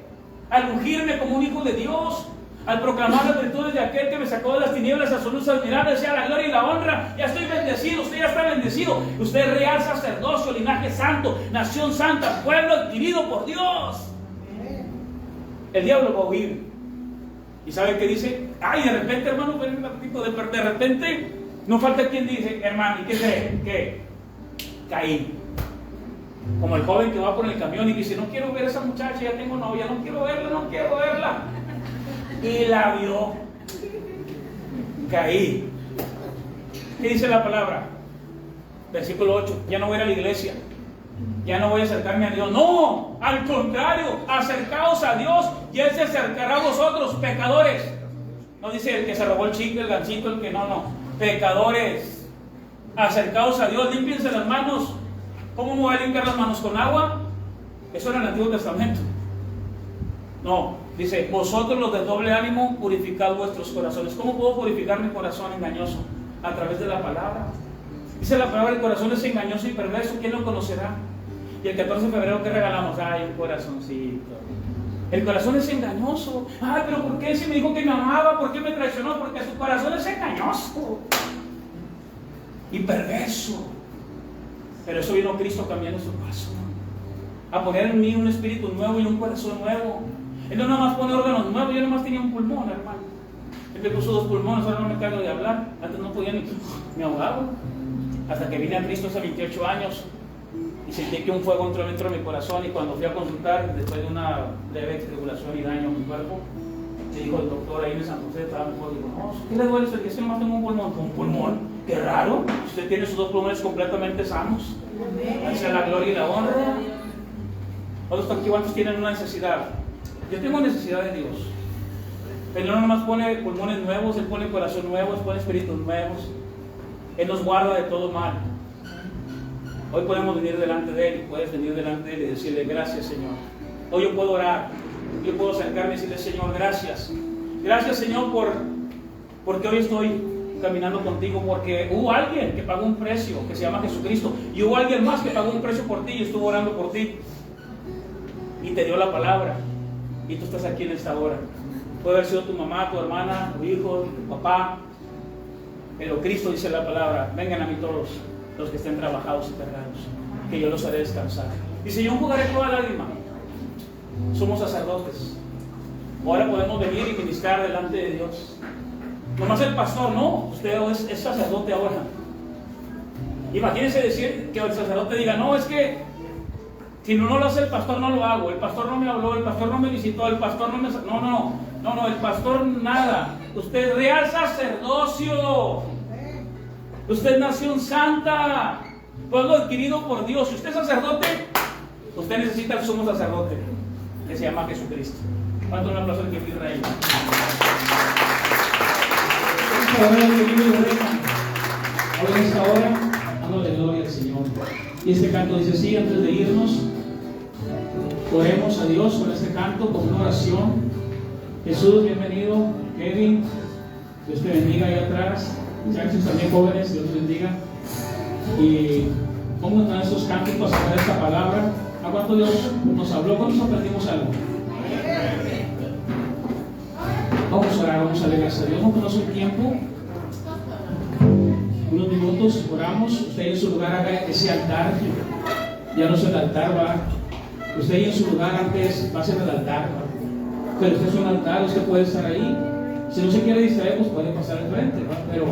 al ungirme como un hijo de Dios, al proclamar las virtudes de aquel que me sacó de las tinieblas a su luz admirable, sea la gloria y la honra. Ya estoy bendecido, usted ya está bendecido. Usted es real sacerdocio, linaje santo, nación santa, pueblo adquirido por Dios. El diablo va a huir. ¿Y sabe qué dice? Ay, de repente, hermano, de repente, no falta quien dice, hermano, ¿y qué cree? ¿Qué? Caí. Como el joven que va por el camión y dice, no quiero ver a esa muchacha, ya tengo novia, no quiero verla. Y la vio. Caí. ¿Qué dice la palabra? Versículo 8, ya no voy a ir a la iglesia, ya no voy a acercarme a Dios. No, al contrario, acercaos a Dios y Él se acercará a vosotros, pecadores. No dice el que se robó el chicle, el ganchito, el que no. Pecadores, acercaos a Dios, límpiense las manos. ¿Cómo me voy a limpiar las manos? ¿Con agua? Eso era en el Antiguo Testamento. No, dice, vosotros los de doble ánimo, purificad vuestros corazones. ¿Cómo puedo purificar mi corazón engañoso? A través de la palabra. Dice la palabra, el corazón es engañoso y perverso, ¿quién lo conocerá? Y el 14 de febrero, ¿qué regalamos? Ay, un corazoncito. El corazón es engañoso. Ay, pero ¿por qué? Si me dijo que me amaba, ¿por qué me traicionó? Porque su corazón es engañoso y perverso. Pero eso vino Cristo cambiando su corazón, a poner en mí un espíritu nuevo y un corazón nuevo. Él no nada más pone órganos nuevos. Yo nada más tenía un pulmón, hermano. Él me puso 2 pulmones, ahora no me cargo de hablar. Antes no podía ni me ahogaba. Hasta que vine a Cristo hace 28 años y sentí que un fuego entró dentro de mi corazón. Y cuando fui a consultar, después de una leve estrangulación y daño a mi cuerpo, me dijo el doctor ahí en San José, estaba mejor. Digo, no, ¿qué le duele? Es que nomás tengo un pulmón. ¿Un pulmón? Qué raro. Usted tiene sus 2 pulmones completamente sanos. Hacia la gloria y la honra. Otros aquí, ¿cuántos tienen una necesidad? Yo tengo necesidad de Dios. Él no nomás pone pulmones nuevos, Él pone corazón nuevo, Él pone espíritus nuevos. Él nos guarda de todo mal. Hoy podemos venir delante de Él, y puedes venir delante de Él y decirle, gracias, Señor. Hoy yo puedo orar, yo puedo acercarme y decirle, Señor, gracias. Gracias, Señor, porque hoy estoy caminando contigo, porque hubo alguien que pagó un precio, que se llama Jesucristo, y hubo alguien más que pagó un precio por ti y estuvo orando por ti y te dio la palabra, y tú estás aquí en esta hora. Puede haber sido tu mamá, tu hermana, tu hijo, tu papá, pero Cristo dice la palabra, vengan a mí todos los que estén trabajados y cargados, que yo los haré descansar. Dice, yo enjugaré toda lágrima. Somos sacerdotes, ahora podemos venir y ministrar delante de Dios. Nomás el pastor, no, usted es sacerdote ahora. Imagínense decir que el sacerdote diga, no, es que si no lo hace el pastor, no lo hago, el pastor no me habló, el pastor no me visitó, el pastor no me... No, el pastor nada. Usted es real sacerdocio, usted es nación santa, pueblo adquirido por Dios. Si usted es sacerdote, usted necesita el sumo sacerdote, que se llama Jesucristo. ¿Cuánto un aplauso al que vive Rey? Ahora en esta hora, dándole gloria al Señor. Y este canto dice así, antes de irnos, oremos a Dios con este canto, con una oración. Jesús, bienvenido. Kevin, Dios te bendiga ahí atrás. Muchachos también jóvenes, Dios te bendiga. Y pongan a estos cantos para sacar esta palabra. ¿A cuánto Dios nos habló? ¿Cuántos aprendimos algo? Vamos a orar, vamos a darle gracias a Dios. Vamos a tomarnos un tiempo, unos minutos, oramos. Usted en su lugar haga ese altar. Ya no es el altar, va Usted ahí en su lugar antes va a ser el altar, pero usted es un altar, usted puede estar ahí. Si no se quiere distraer, pues puede pasar al frente, ¿no? Pero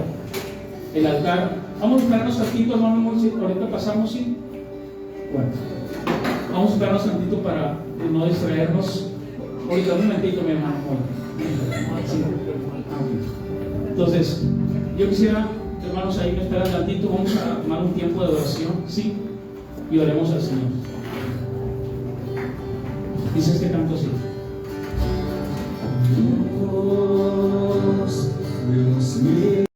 el altar, vamos a esperarnos tantito, hermano, ahorita pasamos, ¿sí? Bueno, vamos a esperarnos tantito para no distraernos. Ahorita un momentito, mi hermano. Sí. Entonces, yo quisiera, hermanos, ahí me esperan tantito, vamos a tomar un tiempo de oración, ¿sí? Y oremos al Señor. Dice este canto así.